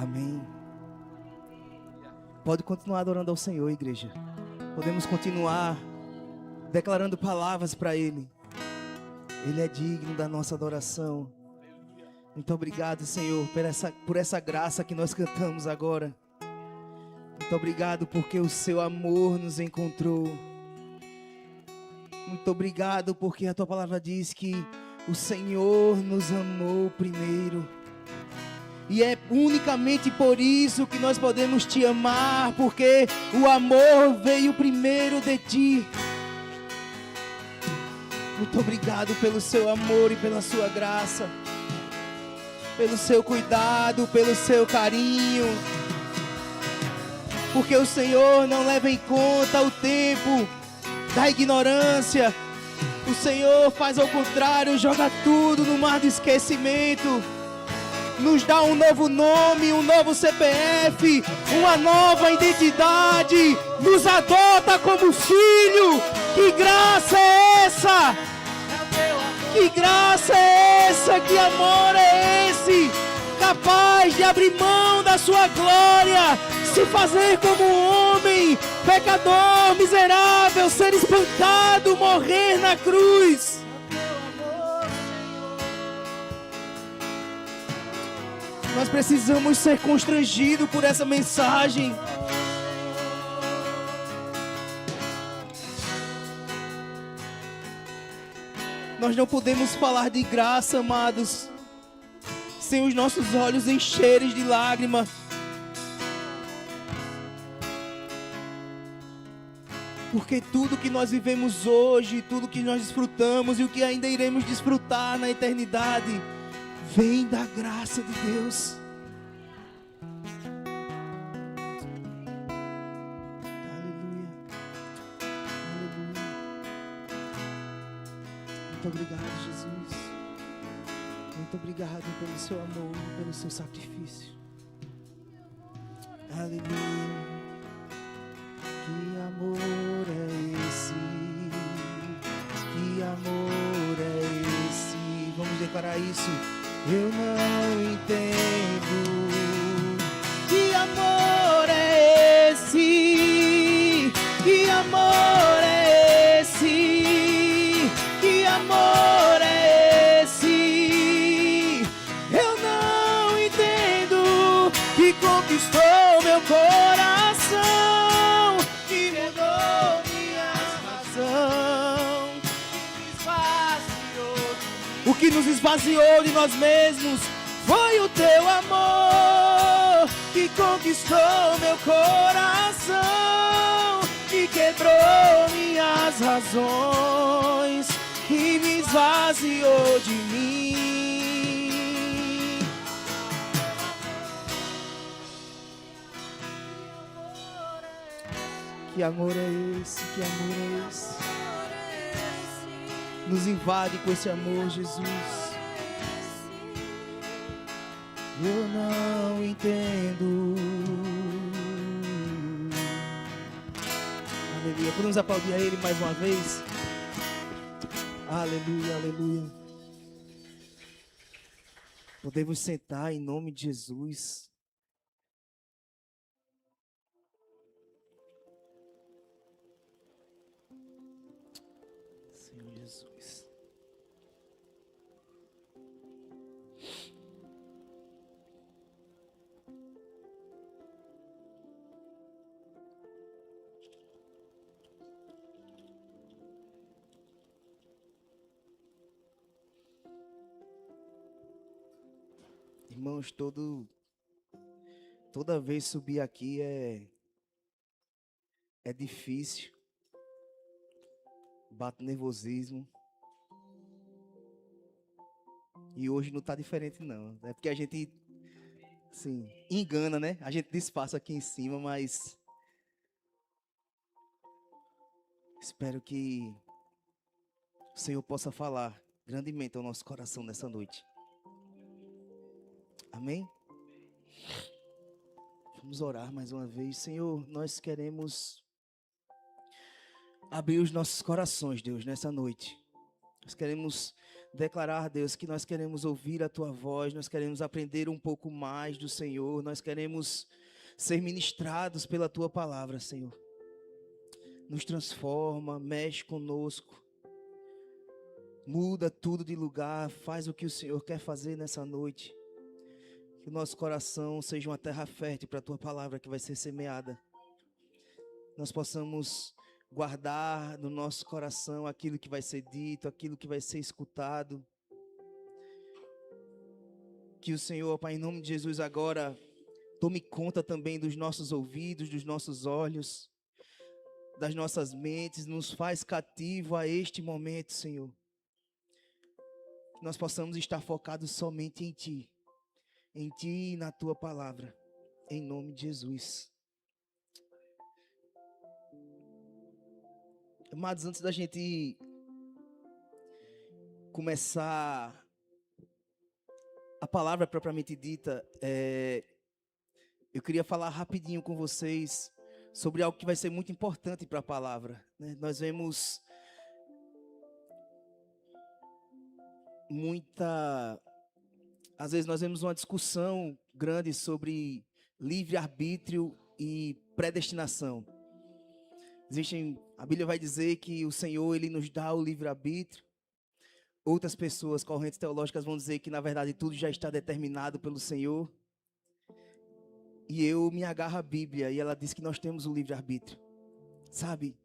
Amém. Pode continuar adorando ao Senhor, igreja. Podemos continuar declarando palavras para Ele. Ele é digno da nossa adoração. Muito obrigado, Senhor, por essa graça que nós cantamos agora. Muito obrigado porque o seu amor nos encontrou. Muito obrigado porque a tua palavra diz que o Senhor nos amou primeiro. E é unicamente por isso que nós podemos te amar, porque o amor veio primeiro de ti. Muito obrigado pelo seu amor e pela sua graça, pelo seu cuidado, pelo seu carinho, porque o Senhor não leva em conta o tempo da ignorância. O Senhor faz ao contrário, joga tudo no mar do esquecimento, nos dá um novo nome, um novo CPF, uma nova identidade, nos adota como filho. Que graça é essa? Que graça é essa? Que amor é esse? Capaz de abrir mão da sua glória, se fazer como um homem, pecador, miserável, ser espancado, morrer na cruz. Nós precisamos ser constrangidos por essa mensagem. Nós não podemos falar de graça, amados, sem os nossos olhos encherem de lágrimas. Porque tudo que nós vivemos hoje, tudo que nós desfrutamos e o que ainda iremos desfrutar na eternidade, vem da graça de Deus. Aleluia. Aleluia. Muito obrigado, Jesus. Muito obrigado pelo seu amor, pelo seu sacrifício. Aleluia. Que amor é esse? Que amor é esse? Vamos declarar isso. Eu não entendo. Que amor é esse? Que amor é esse? Que amor é esse? Eu não entendo. Que conquistou meu coração, que mudou minha razão, o que nos esvaziou de nós mesmos foi o teu amor, que conquistou meu coração, que quebrou minhas razões, que me esvaziou de mim. Que amor é esse? Que amor é esse? Nos invade com esse amor, Jesus. Eu não entendo. Aleluia. Podemos aplaudir a Ele mais uma vez? Aleluia, aleluia. Podemos sentar em nome de Jesus. Senhor Jesus. Irmãos, toda vez subir aqui é difícil. Bate nervosismo. E hoje não tá diferente não. É porque a gente, assim, engana, né? A gente disfarça aqui em cima, mas espero que o Senhor possa falar grandemente ao nosso coração nessa noite. Amém? Vamos orar mais uma vez. Senhor, nós queremos abrir os nossos corações, Deus, nessa noite. Nós queremos declarar, Deus, que nós queremos ouvir a Tua voz, nós queremos aprender um pouco mais do Senhor, nós queremos ser ministrados pela Tua palavra, Senhor. Nos transforma, mexe conosco, muda tudo de lugar, faz o que o Senhor quer fazer nessa noite. Que o nosso coração seja uma terra fértil para a Tua palavra que vai ser semeada. Nós possamos guardar no nosso coração aquilo que vai ser dito, aquilo que vai ser escutado. Que o Senhor, Pai, em nome de Jesus, agora tome conta também dos nossos ouvidos, dos nossos olhos, das nossas mentes, nos faz cativo a este momento, Senhor. Que nós possamos estar focados somente em Ti e na Tua palavra, em nome de Jesus. Amados, antes da gente começar a palavra propriamente dita, eu queria falar rapidinho com vocês sobre algo que vai ser muito importante para a palavra, né? Nós vemos às vezes nós vemos uma discussão grande sobre livre-arbítrio e predestinação. A Bíblia vai dizer que o Senhor, Ele nos dá o livre-arbítrio. Outras pessoas, correntes teológicas, vão dizer que, na verdade, tudo já está determinado pelo Senhor. E eu me agarro à Bíblia e ela diz que nós temos o livre-arbítrio, sabe?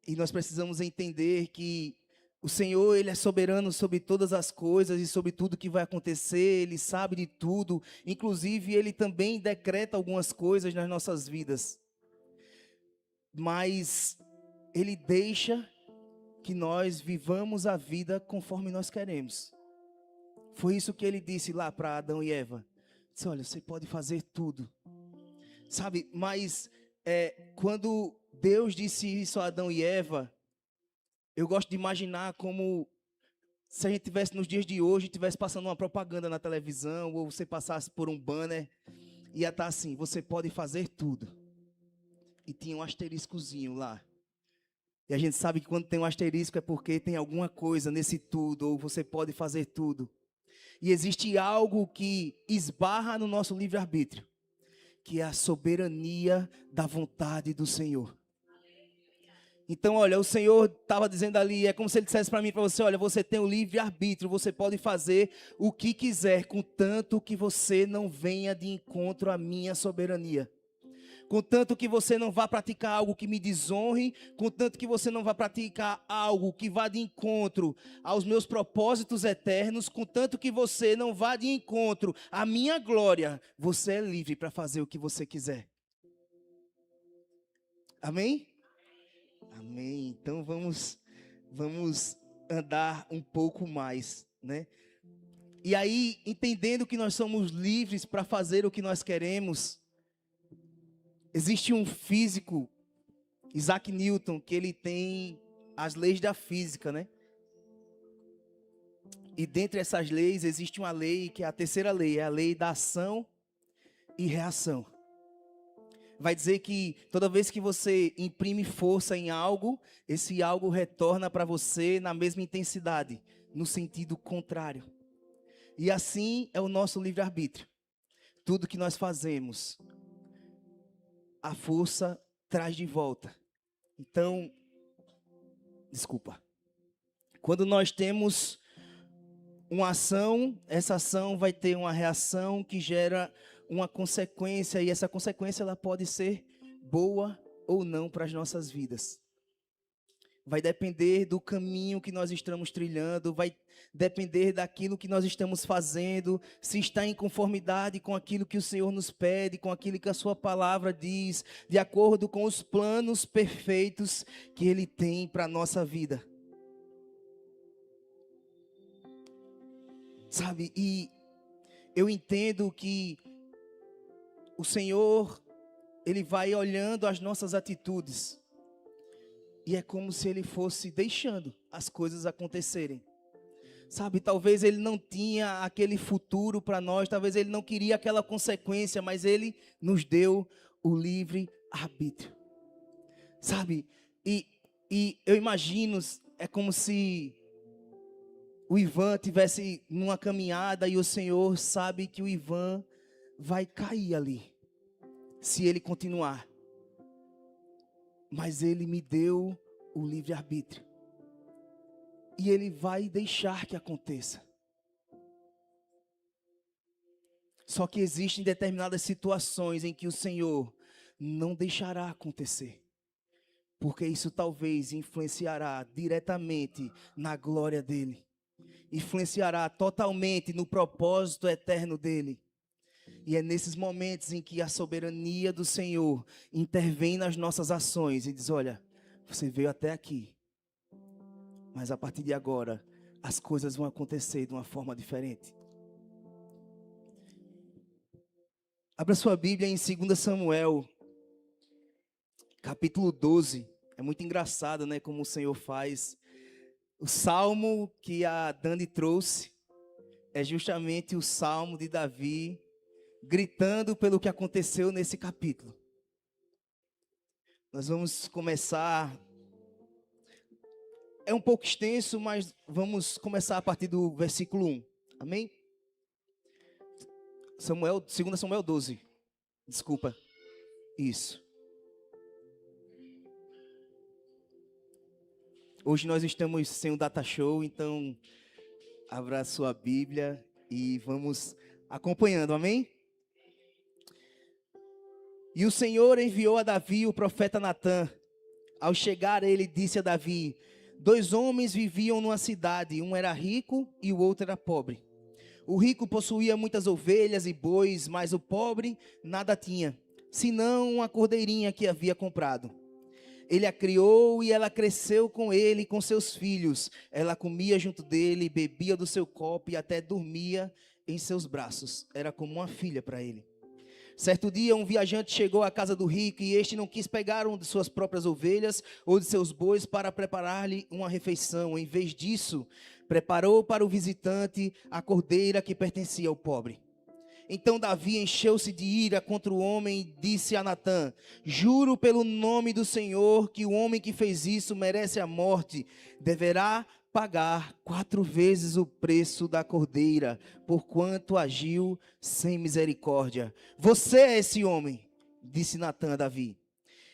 E nós precisamos entender que o Senhor, Ele é soberano sobre todas as coisas e sobre tudo que vai acontecer. Ele sabe de tudo. Inclusive, Ele também decreta algumas coisas nas nossas vidas. Mas Ele deixa que nós vivamos a vida conforme nós queremos. Foi isso que Ele disse lá para Adão e Eva. Disse, olha, você pode fazer tudo. Sabe, mas quando Deus disse isso a Adão e Eva, eu gosto de imaginar como se a gente tivesse nos dias de hoje, tivesse passando uma propaganda na televisão, ou você passasse por um banner, ia estar assim, você pode fazer tudo. E tinha um asteriscozinho lá. E a gente sabe que quando tem um asterisco é porque tem alguma coisa nesse tudo, ou você pode fazer tudo. E existe algo que esbarra no nosso livre-arbítrio, que é a soberania da vontade do Senhor. Então, olha, o Senhor estava dizendo ali, é como se Ele dissesse para mim e para você, olha, você tem o livre-arbítrio, você pode fazer o que quiser, contanto que você não venha de encontro à minha soberania. Contanto que você não vá praticar algo que me desonre, contanto que você não vá praticar algo que vá de encontro aos meus propósitos eternos, contanto que você não vá de encontro à minha glória, você é livre para fazer o que você quiser. Amém? Amém. Então vamos andar um pouco mais, né? E aí, entendendo que nós somos livres para fazer o que nós queremos, existe um físico, Isaac Newton, que ele tem as leis da física, né? E dentre essas leis, existe uma lei que é a terceira lei, é a lei da ação e reação. Vai dizer que toda vez que você imprime força em algo, esse algo retorna para você na mesma intensidade, no sentido contrário. E assim é o nosso livre-arbítrio. Tudo que nós fazemos, a força traz de volta. Então, quando nós temos uma ação, essa ação vai ter uma reação que gera uma consequência, e essa consequência ela pode ser boa ou não para as nossas vidas. Vai depender do caminho que nós estamos trilhando, vai depender daquilo que nós estamos fazendo, se está em conformidade com aquilo que o Senhor nos pede, com aquilo que a sua palavra diz, de acordo com os planos perfeitos que Ele tem para a nossa vida. Sabe, e eu entendo que o Senhor, Ele vai olhando as nossas atitudes. E é como se Ele fosse deixando as coisas acontecerem. Sabe, talvez Ele não tinha aquele futuro para nós, talvez Ele não queria aquela consequência, mas Ele nos deu o livre arbítrio. Sabe, e eu imagino, é como se o Ivan tivesse numa caminhada e o Senhor sabe que o Ivan vai cair ali, se ele continuar. Mas Ele me deu o livre-arbítrio. E Ele vai deixar que aconteça. Só que existem determinadas situações em que o Senhor não deixará acontecer. Porque isso talvez influenciará diretamente na glória dEle. Influenciará totalmente no propósito eterno dEle. E é nesses momentos em que a soberania do Senhor intervém nas nossas ações e diz: olha, você veio até aqui, mas a partir de agora as coisas vão acontecer de uma forma diferente. Abra sua Bíblia em 2 Samuel, capítulo 12. É muito engraçado, né, como o Senhor faz. O salmo que a Dani trouxe é justamente o salmo de Davi, gritando pelo que aconteceu nesse capítulo. Nós vamos começar, é um pouco extenso, mas vamos começar a partir do versículo 1, amém? 2 Samuel 12, desculpa, isso. Hoje nós estamos sem o data show, então abra a sua Bíblia e vamos acompanhando, amém? E o Senhor enviou a Davi o profeta Natã. Ao chegar, ele disse a Davi: 2 homens viviam numa cidade, um era rico e o outro era pobre. O rico possuía muitas ovelhas e bois, mas o pobre nada tinha, senão uma cordeirinha que havia comprado. Ele a criou e ela cresceu com ele e com seus filhos. Ela comia junto dele, bebia do seu copo e até dormia em seus braços. Era como uma filha para ele. Certo dia, um viajante chegou à casa do rico e este não quis pegar uma de suas próprias ovelhas ou de seus bois para preparar-lhe uma refeição. Em vez disso, preparou para o visitante a cordeira que pertencia ao pobre. Então Davi encheu-se de ira contra o homem e disse a Natã: juro pelo nome do Senhor que o homem que fez isso merece a morte. Deverá pagar 4 vezes o preço da cordeira, porquanto agiu sem misericórdia. Você é esse homem, disse Natã a Davi.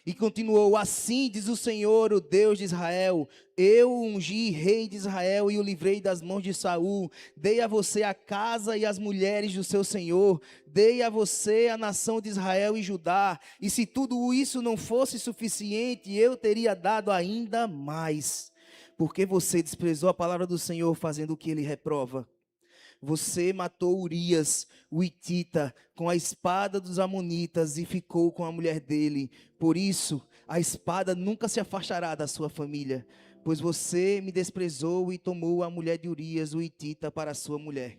E continuou: assim diz o Senhor, o Deus de Israel: eu o ungi rei de Israel e o livrei das mãos de Saul. Dei a você a casa e as mulheres do seu senhor. Dei a você a nação de Israel e Judá. E se tudo isso não fosse suficiente, eu teria dado ainda mais. Porque você desprezou a palavra do Senhor, fazendo o que ele reprova. Você matou Urias, o hitita, com a espada dos amonitas e ficou com a mulher dele. Por isso, a espada nunca se afastará da sua família, pois você me desprezou e tomou a mulher de Urias, o hitita, para sua mulher.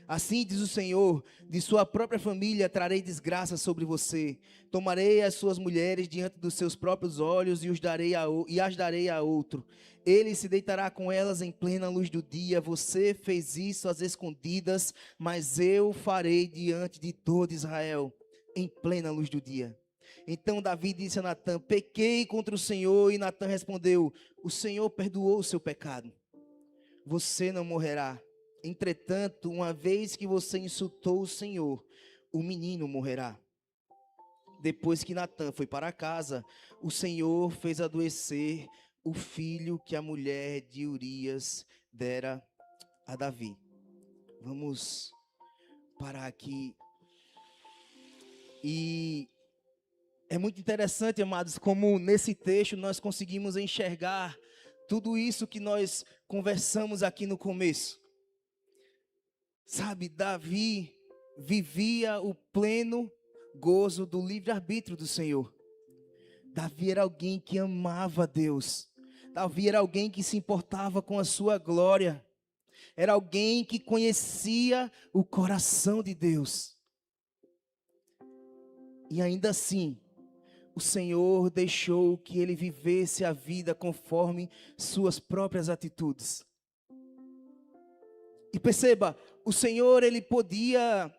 Assim diz o Senhor: de sua própria família trarei desgraça sobre você. Tomarei as suas mulheres diante dos seus próprios olhos e as darei a outro. Ele se deitará com elas em plena luz do dia. Você fez isso às escondidas, mas eu farei diante de todo Israel, em plena luz do dia. Então Davi disse a Natã: pequei contra o Senhor. E Natã respondeu: o Senhor perdoou o seu pecado. Você não morrerá. Entretanto, uma vez que você insultou o Senhor, o menino morrerá. Depois que Natã foi para casa, o Senhor fez adoecer o filho que a mulher de Urias dera a Davi. Vamos parar aqui. E é muito interessante, amados, como nesse texto nós conseguimos enxergar tudo isso que nós conversamos aqui no começo. Sabe, Davi vivia o pleno gozo do livre-arbítrio do Senhor. Davi era alguém que amava Deus. Davi era alguém que se importava com a sua glória. Era alguém que conhecia o coração de Deus. E ainda assim, o Senhor deixou que ele vivesse a vida conforme suas próprias atitudes. E perceba, o Senhor, ele podia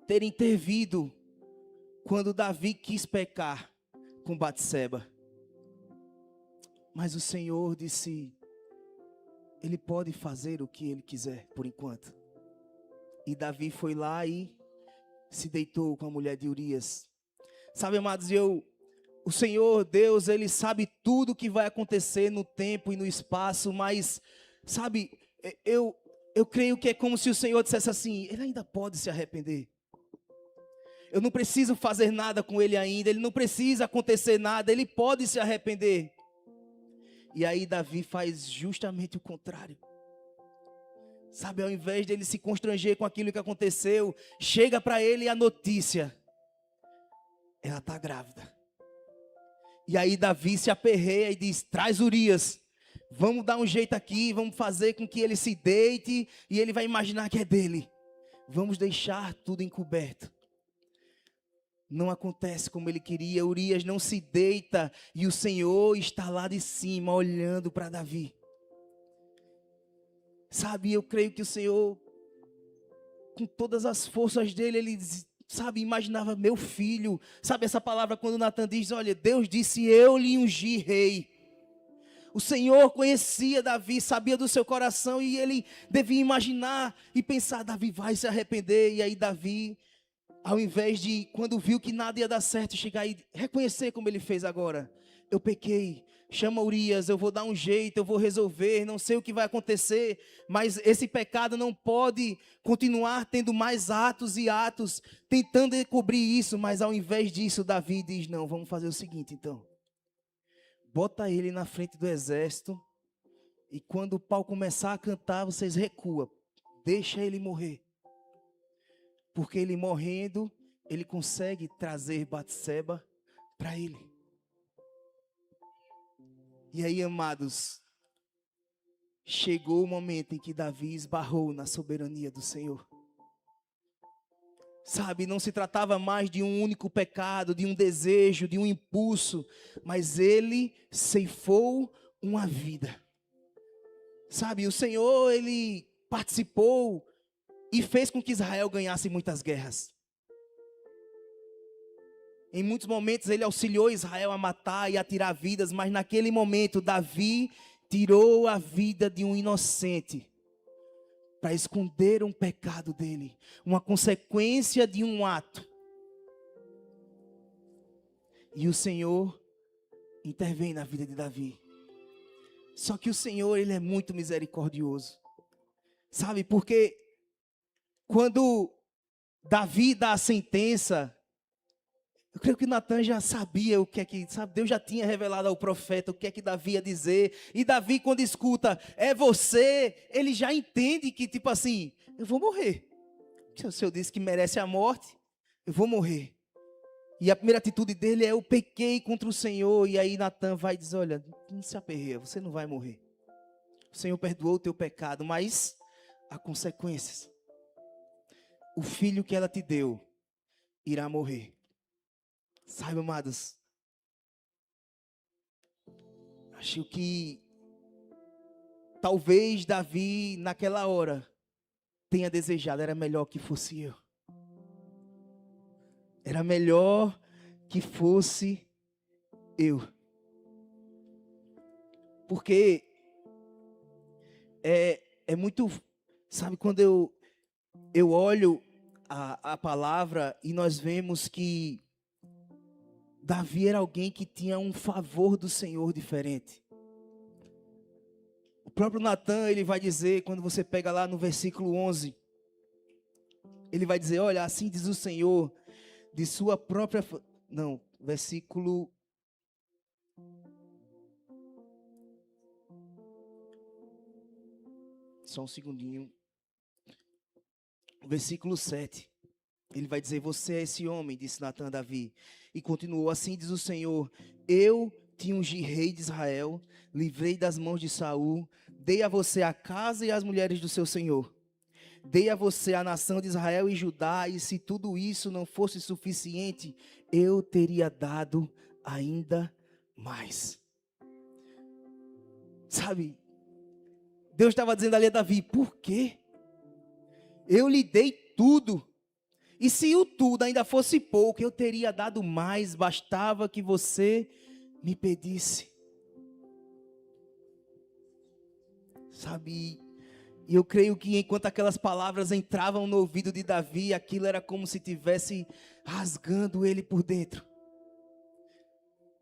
ter intervido quando Davi quis pecar com Batseba. Mas o Senhor disse: Ele pode fazer o que ele quiser, por enquanto. E Davi foi lá e se deitou com a mulher de Urias. Sabe, amados, o Senhor, Deus, Ele sabe tudo o que vai acontecer no tempo e no espaço, mas, sabe, eu creio que é como se o Senhor dissesse assim, Ele ainda pode se arrepender. Eu não preciso fazer nada com ele ainda, ele não precisa acontecer nada, ele pode se arrepender. E aí Davi faz justamente o contrário. Sabe, ao invés dele se constranger com aquilo que aconteceu, chega para ele a notícia. Ela está grávida. E aí Davi se aperreia e diz, traz Urias. Vamos dar um jeito aqui, vamos fazer com que ele se deite e ele vai imaginar que é dele. Vamos deixar tudo encoberto. Não acontece como ele queria, Urias não se deita e o Senhor está lá de cima olhando para Davi. Sabe, eu creio que o Senhor, com todas as forças dele, ele, sabe, imaginava meu filho. Sabe essa palavra quando Natan diz, olha, Deus disse, eu lhe ungi rei. O Senhor conhecia Davi, sabia do seu coração e ele devia imaginar e pensar, Davi vai se arrepender. E aí Davi, ao invés de, quando viu que nada ia dar certo, chegar e reconhecer como ele fez agora. Eu pequei, chama Urias, eu vou dar um jeito, eu vou resolver, não sei o que vai acontecer, mas esse pecado não pode continuar tendo mais atos e atos, tentando encobrir isso, mas ao invés disso, Davi diz, não, vamos fazer o seguinte então. Bota ele na frente do exército, e quando o pau começar a cantar, vocês recuam, deixa ele morrer. Porque ele morrendo, ele consegue trazer Batseba para ele. E aí, amados, chegou o momento em que Davi esbarrou na soberania do Senhor. Sabe, não se tratava mais de um único pecado, de um desejo, de um impulso, mas ele ceifou uma vida. Sabe, o Senhor, ele participou e fez com que Israel ganhasse muitas guerras. Em muitos momentos ele auxiliou Israel a matar e a tirar vidas, mas naquele momento Davi tirou a vida de um inocente para esconder um pecado dele, uma consequência de um ato. E o Senhor intervém na vida de Davi. Só que o Senhor, ele é muito misericordioso. Sabe, porque quando Davi dá a sentença, eu creio que Natan já sabia o que é que, sabe, Deus já tinha revelado ao profeta o que é que Davi ia dizer. E Davi, quando escuta, é você, ele já entende que, tipo assim, eu vou morrer. Se o Senhor disse que merece a morte, eu vou morrer. E a primeira atitude dele é, eu pequei contra o Senhor. E aí Natan vai dizer, olha, não se aperreia, você não vai morrer. O Senhor perdoou o teu pecado, mas há consequências. O filho que ela te deu irá morrer. Sabe, amados, acho que talvez Davi naquela hora tenha desejado, era melhor que fosse eu. Era melhor que fosse eu. Porque é muito, sabe, quando eu olho a palavra e nós vemos que Davi era alguém que tinha um favor do Senhor diferente. O próprio Natan, ele vai dizer, quando você pega lá no versículo 11, ele vai dizer, olha, assim diz o Senhor, de sua própria... Não, versículo... Só um segundinho. Versículo 7. Ele vai dizer, você é esse homem, disse Natan a Davi. E continuou, assim diz o Senhor, eu te ungi rei de Israel, livrei das mãos de Saul, dei a você a casa e as mulheres do seu senhor. Dei a você a nação de Israel e Judá, e se tudo isso não fosse suficiente, eu teria dado ainda mais. Sabe, Deus estava dizendo ali a Davi, por quê? Eu lhe dei tudo. E se o tudo ainda fosse pouco, eu teria dado mais, bastava que você me pedisse. sabe? E eu creio que enquanto aquelas palavras entravam no ouvido de Davi, aquilo era como se tivesse rasgando ele por dentro.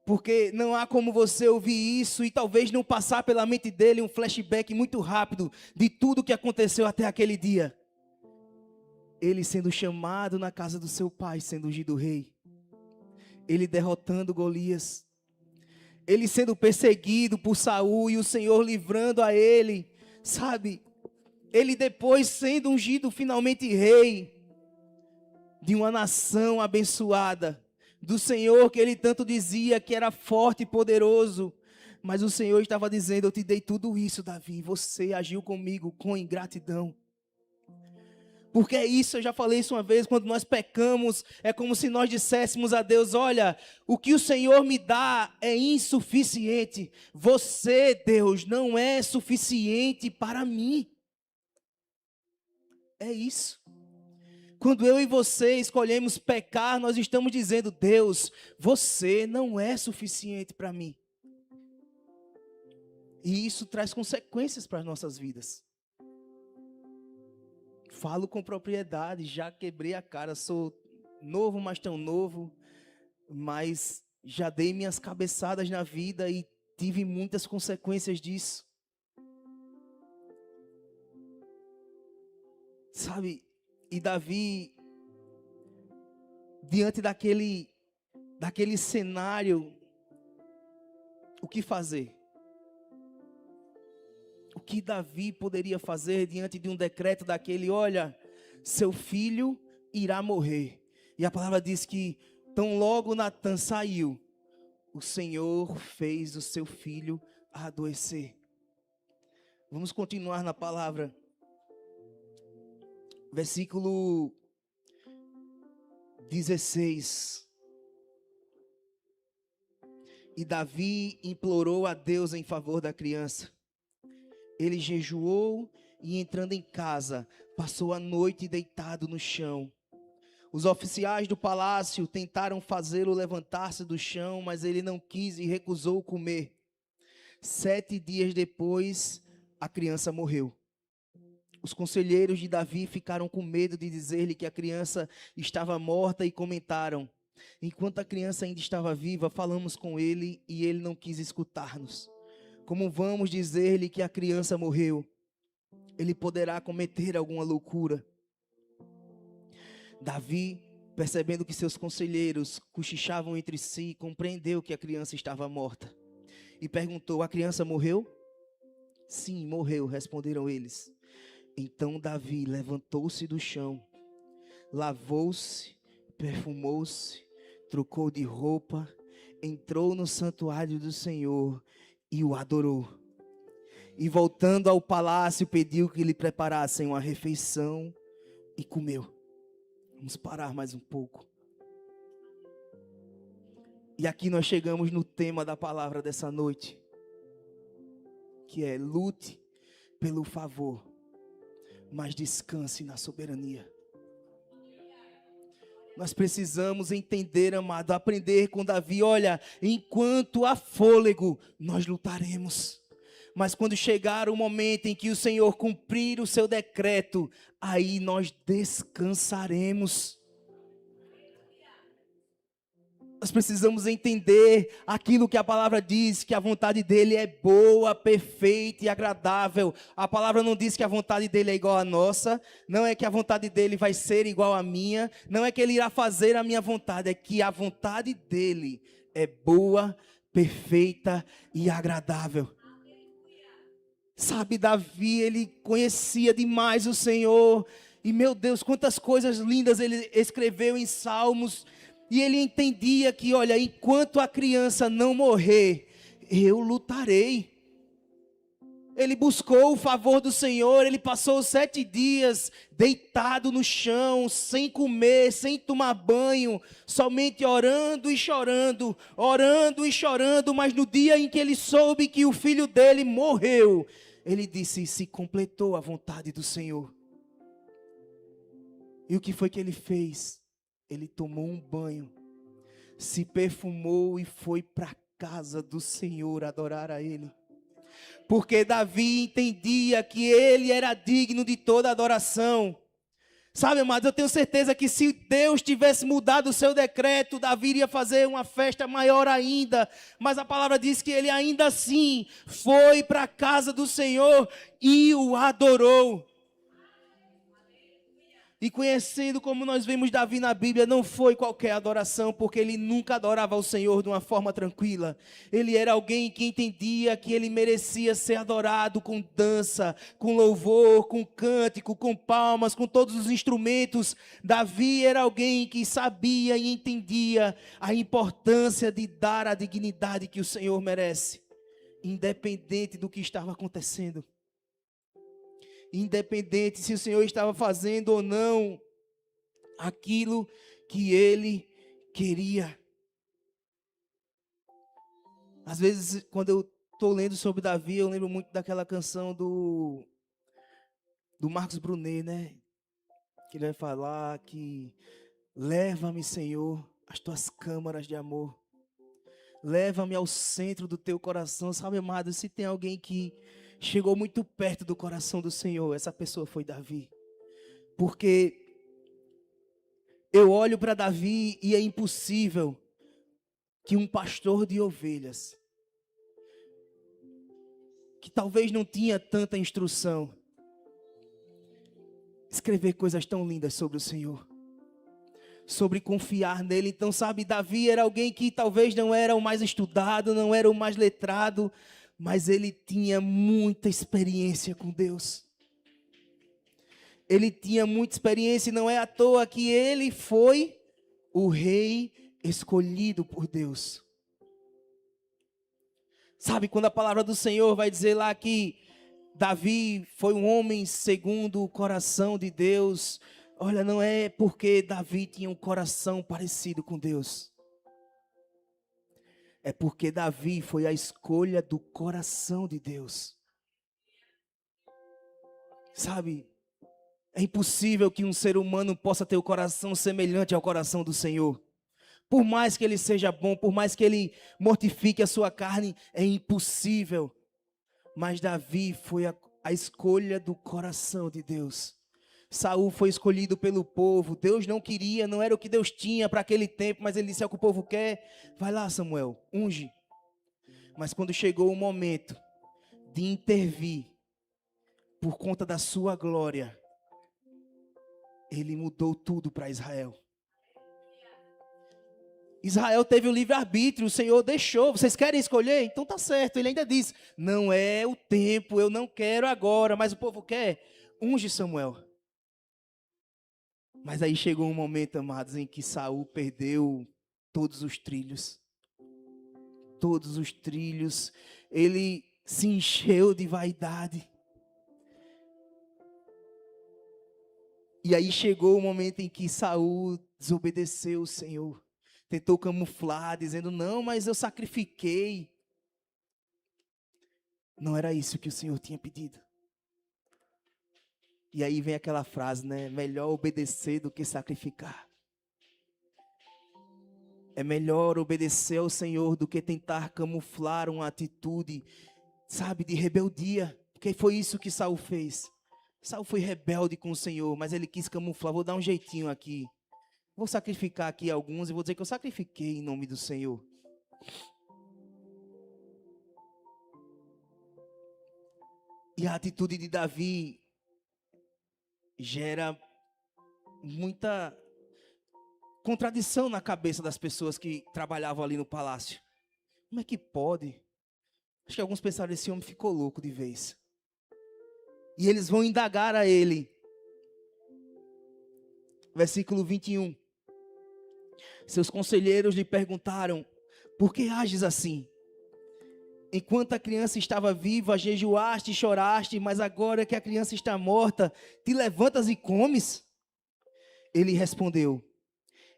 Porque não há como você ouvir isso e talvez não passar pela mente dele um flashback muito rápido de tudo que aconteceu até aquele dia. Ele sendo chamado na casa do seu pai, sendo ungido rei. Ele derrotando Golias. Ele sendo perseguido por Saul e o Senhor livrando a ele, sabe? Ele depois sendo ungido finalmente rei de uma nação abençoada. Do Senhor que ele tanto dizia que era forte e poderoso. Mas o Senhor estava dizendo, eu te dei tudo isso, Davi. Você agiu comigo com ingratidão. Porque é isso, eu já falei isso uma vez, quando nós pecamos, é como se nós disséssemos a Deus, olha, o que o Senhor me dá é insuficiente. Você, Deus, não é suficiente para mim. É isso. Quando eu e você escolhemos pecar, nós estamos dizendo, Deus, você não é suficiente para mim. E isso traz consequências para as nossas vidas. Falo com propriedade, já quebrei a cara, sou novo, mas tão novo, mas já dei minhas cabeçadas na vida e tive muitas consequências disso. Sabe, e Davi, diante daquele cenário, o que fazer? O que Davi poderia fazer diante de um decreto daquele? Olha, seu filho irá morrer. E a palavra diz que tão logo Natã saiu, o Senhor fez o seu filho adoecer. Vamos continuar na palavra. Versículo 16. E Davi implorou a Deus em favor da criança. Ele jejuou e, entrando em casa, passou a noite deitado no chão. Os oficiais do palácio tentaram fazê-lo levantar-se do chão, mas ele não quis e recusou comer. 7 dias depois, a criança morreu. Os conselheiros de Davi ficaram com medo de dizer-lhe que a criança estava morta e comentaram: enquanto a criança ainda estava viva, falamos com ele e ele não quis escutar-nos. Como vamos dizer-lhe que a criança morreu? Ele poderá cometer alguma loucura. Davi, percebendo que seus conselheiros cochichavam entre si, compreendeu que a criança estava morta. E perguntou, a criança morreu? Sim, morreu, responderam eles. Então Davi levantou-se do chão, lavou-se, perfumou-se, trocou de roupa, entrou no santuário do Senhor e o adorou. E voltando ao palácio, pediu que lhe preparassem uma refeição e comeu. Vamos parar mais um pouco. E aqui nós chegamos no tema da palavra dessa noite, que é: lute pelo favor, mas descanse na soberania. Nós precisamos entender, amado, aprender com Davi. Olha, enquanto há fôlego, nós lutaremos. Mas quando chegar o momento em que o Senhor cumprir o seu decreto, aí nós descansaremos. Nós precisamos entender aquilo que a palavra diz, que a vontade dele é boa, perfeita e agradável. A palavra não diz que a vontade dele é igual à nossa, não é que a vontade dele vai ser igual à minha, não é que ele irá fazer a minha vontade, é que a vontade dele é boa, perfeita e agradável. Sabe, Davi, ele conhecia demais o Senhor, e meu Deus, quantas coisas lindas ele escreveu em Salmos. E ele entendia que, olha, enquanto a criança não morrer, eu lutarei. Ele buscou o favor do Senhor, ele passou 7 dias deitado no chão, sem comer, sem tomar banho, somente orando e chorando, mas no dia em que ele soube que o filho dele morreu, ele disse, se completou a vontade do Senhor. E o que foi que ele fez? Ele tomou um banho, se perfumou e foi para a casa do Senhor adorar a Ele. Porque Davi entendia que ele era digno de toda adoração. Sabe, amados, eu tenho certeza que se Deus tivesse mudado o seu decreto, Davi iria fazer uma festa maior ainda. Mas a palavra diz que ele ainda assim foi para a casa do Senhor e o adorou. E conhecendo como nós vemos Davi na Bíblia, não foi qualquer adoração, porque ele nunca adorava ao Senhor de uma forma tranquila. Ele era alguém que entendia que ele merecia ser adorado com dança, com louvor, com cântico, com palmas, com todos os instrumentos. Davi era alguém que sabia e entendia a importância de dar a dignidade que o Senhor merece, independente do que estava acontecendo. Independente se o Senhor estava fazendo ou não aquilo que ele queria. Às vezes, quando eu estou lendo sobre Davi, eu lembro muito daquela canção do Marcos Brunet, né? Que ele vai falar que leva-me, Senhor, às tuas câmaras de amor. Leva-me ao centro do teu coração. Sabe, amado, se tem alguém que chegou muito perto do coração do Senhor, essa pessoa foi Davi. Porque eu olho para Davi e é impossível que um pastor de ovelhas, que talvez não tinha tanta instrução, escrever coisas tão lindas sobre o Senhor, sobre confiar nele. Então, sabe, Davi era alguém que talvez não era o mais estudado, não era o mais letrado, mas ele tinha muita experiência com Deus. Ele tinha muita experiência e não é à toa que ele foi o rei escolhido por Deus. Sabe, quando a palavra do Senhor vai dizer lá que Davi foi um homem segundo o coração de Deus, olha, não é porque Davi tinha um coração parecido com Deus. É porque Davi foi a escolha do coração de Deus. Sabe, é impossível que um ser humano possa ter o coração semelhante ao coração do Senhor. Por mais que ele seja bom, por mais que ele mortifique a sua carne, é impossível. Mas Davi foi a escolha do coração de Deus. Saul foi escolhido pelo povo. Deus não queria, não era o que Deus tinha para aquele tempo, mas ele disse: é o que o povo quer. Vai lá, Samuel, unge. Mas quando chegou o momento de intervir por conta da sua glória, ele mudou tudo para Israel. Israel teve o livre-arbítrio, o Senhor deixou. Vocês querem escolher? Então tá certo. Ele ainda diz: não é o tempo, eu não quero agora, mas o povo quer. Unge Samuel. Mas aí chegou um momento, amados, em que Saul perdeu todos os trilhos. Todos os trilhos. Ele se encheu de vaidade. E aí chegou o momento em que Saul desobedeceu o Senhor. Tentou camuflar, dizendo: não, mas eu sacrifiquei. Não era isso que o Senhor tinha pedido. E aí vem aquela frase, né? Melhor obedecer do que sacrificar. É melhor obedecer ao Senhor do que tentar camuflar uma atitude, sabe, de rebeldia. Porque foi isso que Saul fez. Saul foi rebelde com o Senhor, mas ele quis camuflar. Vou dar um jeitinho aqui. Vou sacrificar aqui alguns e vou dizer que eu sacrifiquei em nome do Senhor. E a atitude de Davi gera muita contradição na cabeça das pessoas que trabalhavam ali no palácio. Como é que pode? Acho que alguns pensaram: esse homem ficou louco de vez. E eles vão indagar a ele. Versículo 21. Seus conselheiros lhe perguntaram: por que ages assim? Enquanto a criança estava viva, jejuaste e choraste, mas agora que a criança está morta, te levantas e comes? Ele respondeu: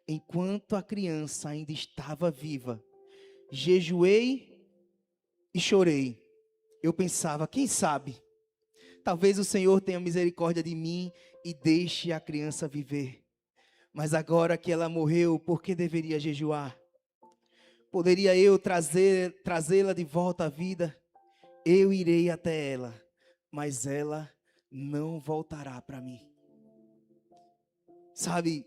enquanto a criança ainda estava viva, jejuei e chorei. Eu pensava: quem sabe, talvez o Senhor tenha misericórdia de mim e deixe a criança viver. Mas agora que ela morreu, por que deveria jejuar? Poderia eu trazê-la de volta à vida? eu irei até ela, mas ela não voltará para mim. Sabe,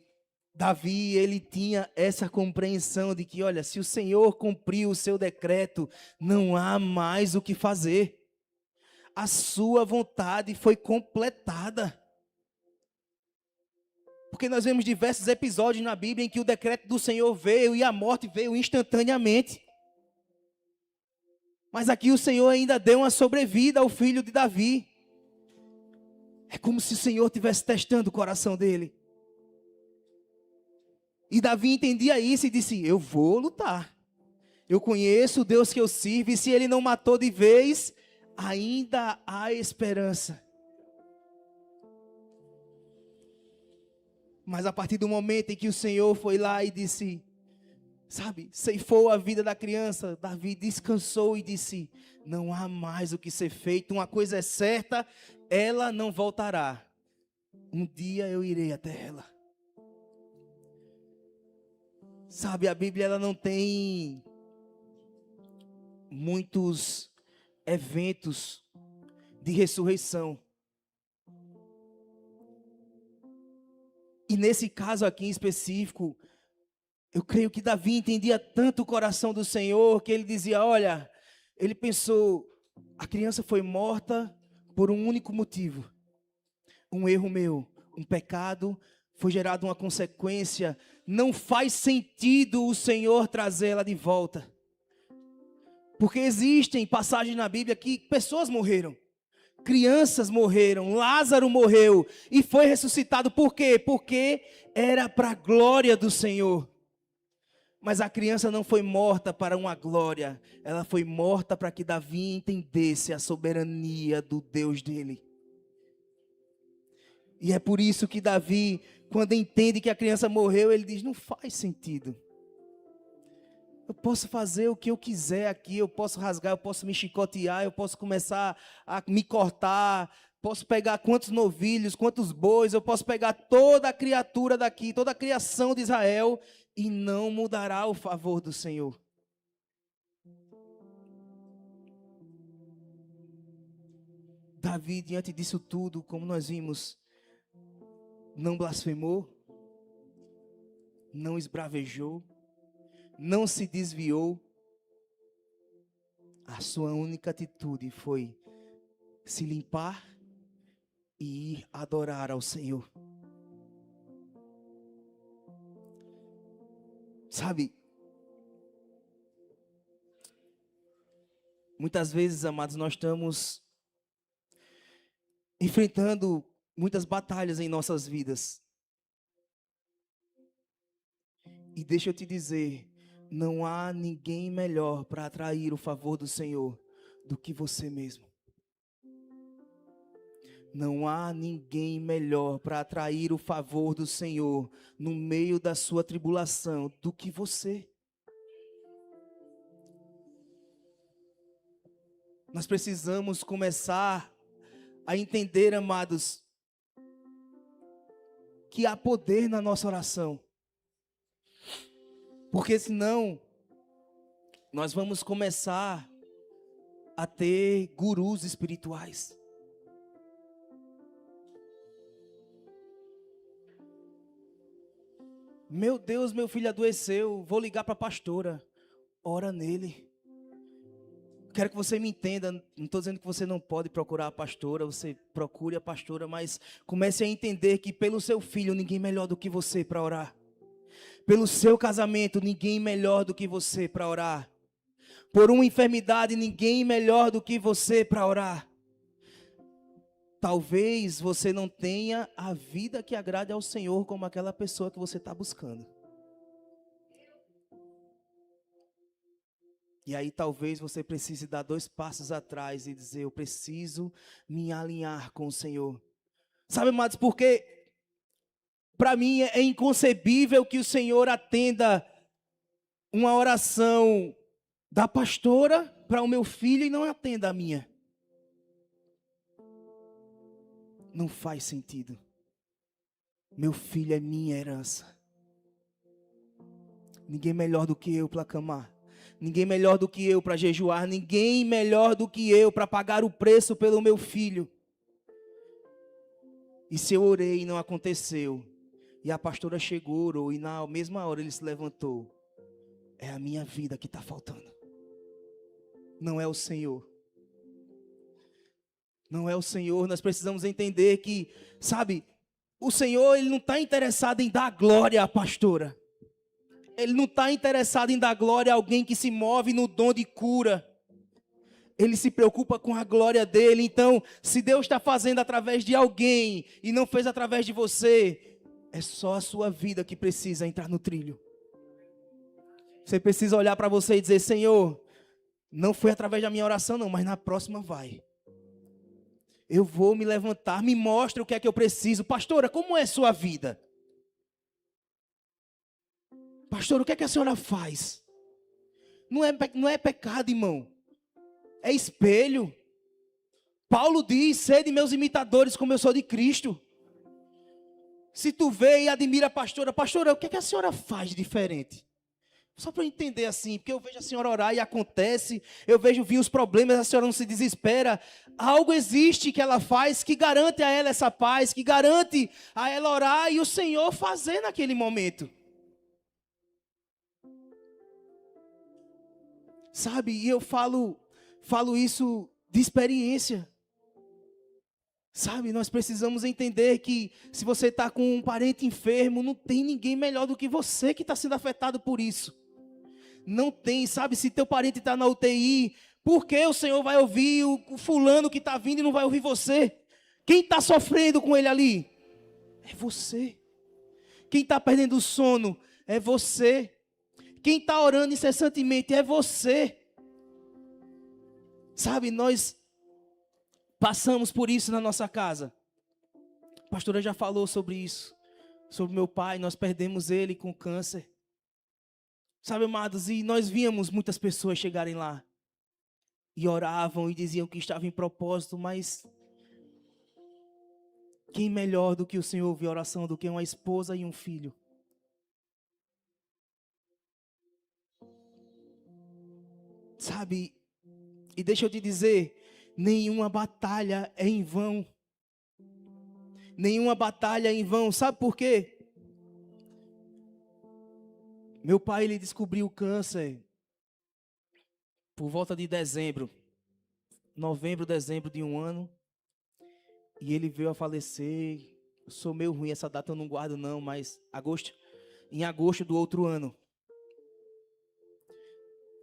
Davi, ele tinha essa compreensão de que, olha, se o Senhor cumpriu o seu decreto, não há mais o que fazer. A sua vontade foi completada. Porque nós vemos diversos episódios na Bíblia em que o decreto do Senhor veio e a morte veio instantaneamente. Mas aqui o Senhor ainda deu uma sobrevida ao filho de Davi. É como se o Senhor estivesse testando o coração dele. E Davi entendia isso e disse, eu vou lutar. Eu conheço o Deus que eu sirvo e se ele não matou de vez, ainda há esperança. Mas a partir do momento em que o Senhor foi lá e disse, sabe, ceifou a vida da criança, Davi descansou e disse, não há mais o que ser feito, uma coisa é certa, ela não voltará. Um dia eu irei até ela. Sabe, a Bíblia ela não tem muitos eventos de ressurreição. E nesse caso aqui em específico, eu creio que Davi entendia tanto o coração do Senhor, que ele dizia, olha, ele pensou, a criança foi morta por um único motivo. Um erro meu, um pecado, foi gerada uma consequência. Não faz sentido o Senhor trazê-la de volta. Porque existem passagens na Bíblia que pessoas morreram. Crianças morreram, Lázaro morreu e foi ressuscitado. Por quê? Porque era para a glória do Senhor. Mas a criança não foi morta para uma glória. Ela foi morta para que Davi entendesse a soberania do Deus dele. E é por isso que Davi, quando entende que a criança morreu, ele diz, não faz sentido. Eu posso fazer o que eu quiser aqui, eu posso rasgar, eu posso me chicotear, eu posso começar a me cortar, posso pegar quantos novilhos, quantos bois, eu posso pegar toda a criatura daqui, toda a criação de Israel, e não mudará o favor do Senhor. Davi, diante disso tudo, como nós vimos, não blasfemou, não esbravejou, não se desviou. A sua única atitude foi se limpar e ir adorar ao Senhor. Sabe, muitas vezes, amados, nós estamos enfrentando muitas batalhas em nossas vidas. E deixa eu te dizer, não há ninguém melhor para atrair o favor do Senhor do que você mesmo. Não há ninguém melhor para atrair o favor do Senhor no meio da sua tribulação do que você. Nós precisamos começar a entender, amados, que há poder na nossa oração. Porque senão, nós vamos começar a ter gurus espirituais. Meu Deus, meu filho adoeceu, vou ligar para a pastora. Ora nele. Quero que você me entenda, não estou dizendo que você não pode procurar a pastora, você procure a pastora, mas comece a entender que pelo seu filho, ninguém melhor do que você para orar. Pelo seu casamento, ninguém melhor do que você para orar. Por uma enfermidade, ninguém melhor do que você para orar. Talvez você não tenha a vida que agrade ao Senhor como aquela pessoa que você está buscando. E aí talvez você precise dar 2 passos atrás e dizer, eu preciso me alinhar com o Senhor. Sabe, amados, porque para mim é inconcebível que o Senhor atenda uma oração da pastora para o meu filho e não atenda a minha. Não faz sentido. Meu filho é minha herança. Ninguém melhor do que eu para clamar. ninguém melhor do que eu para jejuar, ninguém melhor do que eu para pagar o preço pelo meu filho. E se eu orei e não aconteceu, e a pastora chegou, orou, e na mesma hora ele se levantou, é a minha vida que está faltando. Não é o Senhor. Não é o Senhor. Nós precisamos entender que, sabe, o Senhor, Ele não está interessado em dar glória à pastora. Ele não está interessado em dar glória a alguém que se move no dom de cura. Ele se preocupa com a glória dele. Então, se Deus está fazendo através de alguém e não fez através de você, é só a sua vida que precisa entrar no trilho. Você precisa olhar para você e dizer: Senhor, não foi através da minha oração não, mas na próxima vai. Eu vou me levantar, me mostra o que é que eu preciso. Pastora, como é a sua vida? Pastor, o que é que a senhora faz? Não é pecado, irmão. É espelho. Paulo diz: sede meus imitadores como eu sou de Cristo. Se tu vê e admira a pastora, pastora, o que é que a senhora faz de diferente? Só para eu entender assim, porque eu vejo a senhora orar e acontece, eu vejo vir os problemas, a senhora não se desespera. Algo existe que ela faz que garante a ela essa paz, que garante a ela orar e o Senhor fazer naquele momento. Sabe, e eu falo isso de experiência. Sabe, nós precisamos entender que se você está com um parente enfermo, não tem ninguém melhor do que você que está sendo afetado por isso. Não tem, sabe, se teu parente está na UTI, por que o Senhor vai ouvir o fulano que está vindo e não vai ouvir você? Quem está sofrendo com ele ali? É você. Quem está perdendo o sono? É você. Quem está orando incessantemente? É você. Sabe, nós passamos por isso na nossa casa. A pastora já falou sobre isso. Sobre meu pai, nós perdemos ele com câncer. Sabe, amados, e nós víamos muitas pessoas chegarem lá. E oravam e diziam que estavam em propósito, mas quem melhor do que o Senhor ouvir a oração do que uma esposa e um filho? Sabe, e deixa eu te dizer, nenhuma batalha é em vão. Nenhuma batalha é em vão. Sabe por quê? Meu pai, ele descobriu o câncer por volta de novembro, dezembro de um ano. E ele veio a falecer. Eu sou meio ruim, essa data eu não guardo não, mas em agosto do outro ano.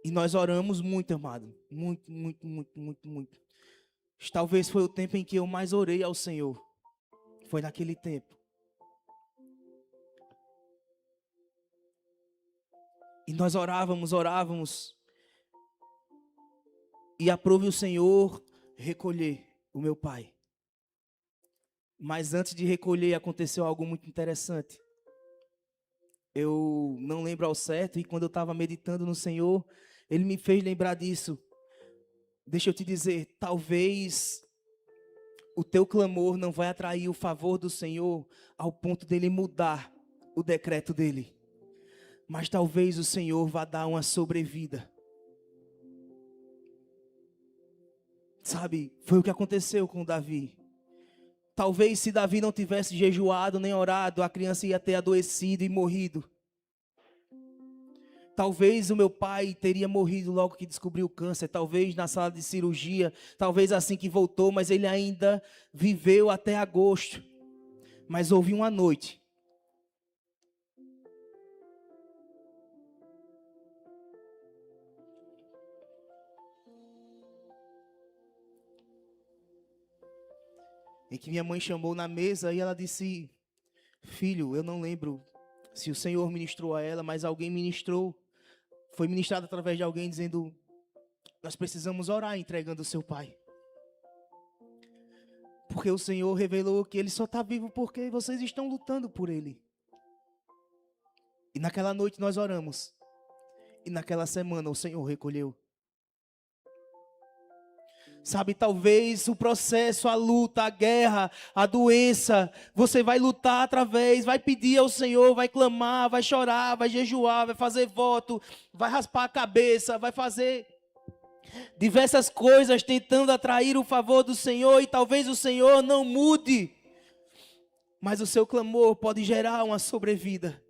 E nós oramos muito, amado. Muito, muito, muito, muito, muito. Talvez foi o tempo em que eu mais orei ao Senhor. Foi naquele tempo. E nós orávamos. E aprove o Senhor recolher o meu pai. Mas antes de recolher, aconteceu algo muito interessante. Eu não lembro ao certo, e quando eu estava meditando no Senhor, Ele me fez lembrar disso. Deixa eu te dizer, talvez o teu clamor não vai atrair o favor do Senhor ao ponto dele mudar o decreto dele. Mas talvez o Senhor vá dar uma sobrevida. Sabe, foi o que aconteceu com Davi. Talvez se Davi não tivesse jejuado nem orado, a criança ia ter adoecido e morrido. Talvez o meu pai teria morrido logo que descobriu o câncer, talvez na sala de cirurgia, talvez assim que voltou, mas ele ainda viveu até agosto. Mas houve uma noite em que minha mãe chamou na mesa e ela disse: filho, eu não lembro se o Senhor ministrou a ela, mas alguém ministrou. Foi ministrado através de alguém dizendo: nós precisamos orar entregando o seu pai. Porque o Senhor revelou que ele só está vivo porque vocês estão lutando por ele. E naquela noite nós oramos. E naquela semana o Senhor recolheu. Sabe, talvez o processo, a luta, a guerra, a doença, você vai lutar através, vai pedir ao Senhor, vai clamar, vai chorar, vai jejuar, vai fazer voto, vai raspar a cabeça, vai fazer diversas coisas tentando atrair o favor do Senhor, e talvez o Senhor não mude, mas o seu clamor pode gerar uma sobrevida.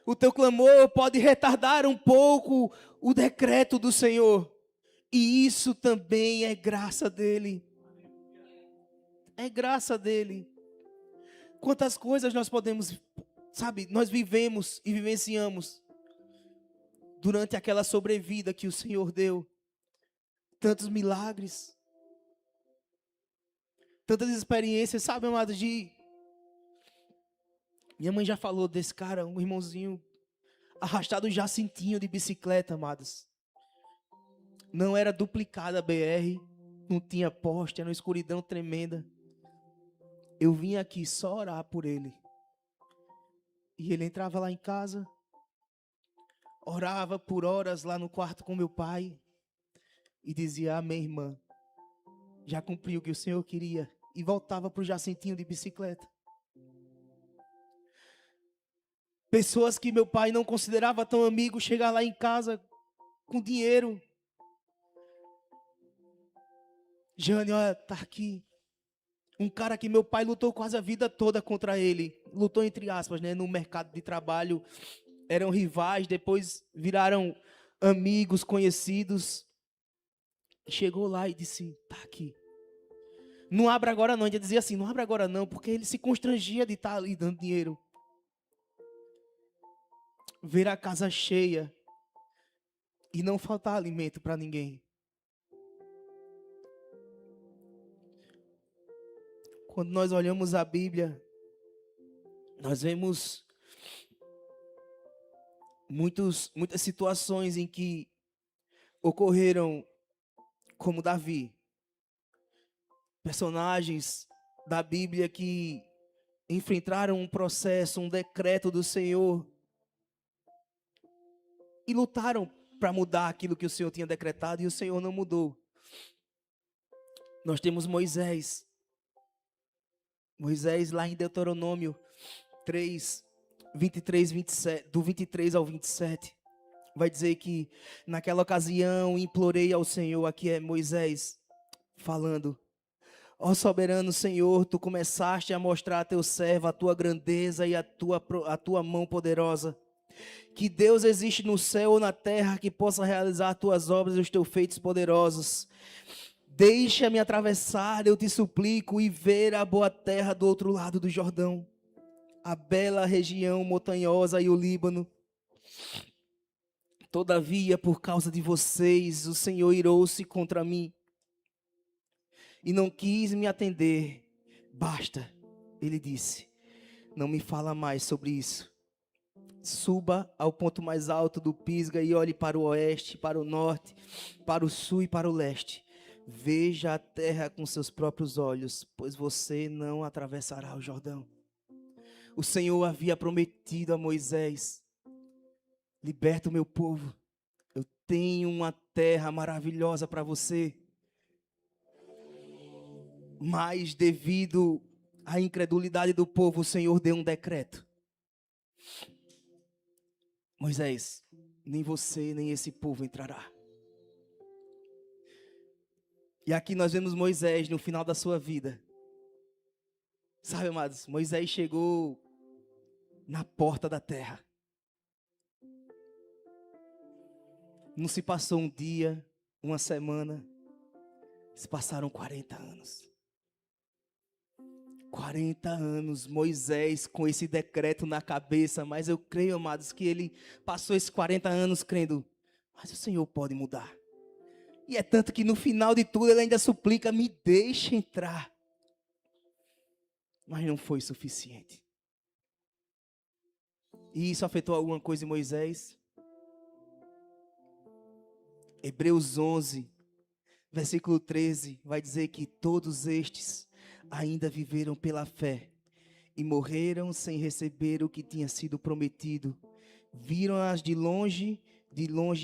O teu clamor pode retardar um pouco o decreto do Senhor. E isso também é graça dele. É graça dele. Quantas coisas nós podemos, sabe, nós vivemos e vivenciamos durante aquela sobrevida que o Senhor deu. Tantos milagres. Tantas experiências, sabe, amados, Minha mãe já falou desse cara, um irmãozinho arrastado jacintinho de bicicleta, amados. Não era duplicada a BR, não tinha poste, era uma escuridão tremenda. Eu vim aqui só orar por ele. E ele entrava lá em casa, orava por horas lá no quarto com meu pai e dizia: amém, irmã, já cumpri o que o Senhor queria. E voltava para o jacintinho de bicicleta. Pessoas que meu pai não considerava tão amigos, chegar lá em casa com dinheiro. Jane, olha, tá aqui. Um cara que meu pai lutou quase a vida toda contra ele. Lutou entre aspas, né? No mercado de trabalho. Eram rivais, depois viraram amigos, conhecidos. Chegou lá e disse: tá aqui. Não abra agora não. Ele dizia assim: não abra agora não, porque ele se constrangia de estar ali dando dinheiro. Ver a casa cheia e não faltar alimento para ninguém. Quando nós olhamos a Bíblia, nós vemos muitas situações em que ocorreram como Davi. Personagens da Bíblia que enfrentaram um processo, um decreto do Senhor e lutaram para mudar aquilo que o Senhor tinha decretado e o Senhor não mudou. Nós temos Moisés. Moisés lá em Deuteronômio 3, 23, 27, do 23 ao 27, vai dizer que naquela ocasião implorei ao Senhor, aqui é Moisés falando: ó soberano Senhor, tu começaste a mostrar a teu servo a tua grandeza e a tua mão poderosa. Que Deus existe no céu ou na terra que possa realizar tuas obras e os teus feitos poderosos. Deixa-me atravessar, eu te suplico, e ver a boa terra do outro lado do Jordão, a bela região montanhosa e o Líbano. Todavia, por causa de vocês, o Senhor irou-se contra mim e não quis me atender. Basta, ele disse, não me fala mais sobre isso. Suba ao ponto mais alto do Pisga e olhe para o oeste, para o norte, para o sul e para o leste. Veja a terra com seus próprios olhos, pois você não atravessará o Jordão. O Senhor havia prometido a Moisés: liberta o meu povo, eu tenho uma terra maravilhosa para você. Mas devido à incredulidade do povo, o Senhor deu um decreto: Moisés, nem você nem esse povo entrará. E aqui nós vemos Moisés no final da sua vida. Sabe, amados, Moisés chegou na porta da terra. Não se passou um dia, uma semana, se passaram 40 anos. 40 anos, Moisés com esse decreto na cabeça, mas eu creio, amados, que ele passou esses 40 anos crendo, mas o Senhor pode mudar. E é tanto que no final de tudo ele ainda suplica: me deixe entrar. Mas não foi suficiente. E isso afetou alguma coisa em Moisés? Hebreus 11, versículo 13, vai dizer que todos estes ainda viveram pela fé e morreram sem receber o que tinha sido prometido. Viram-as de longe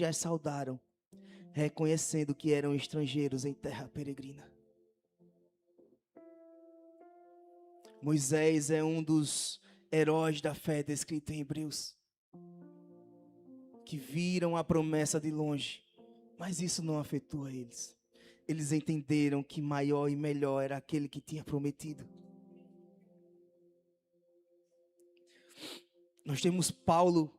as saudaram. reconhecendo que eram estrangeiros em terra peregrina. Moisés é um dos heróis da fé descrito em Hebreus, que viram a promessa de longe, mas isso não afetou a eles. Eles entenderam que maior e melhor era aquele que tinha prometido. Nós temos Paulo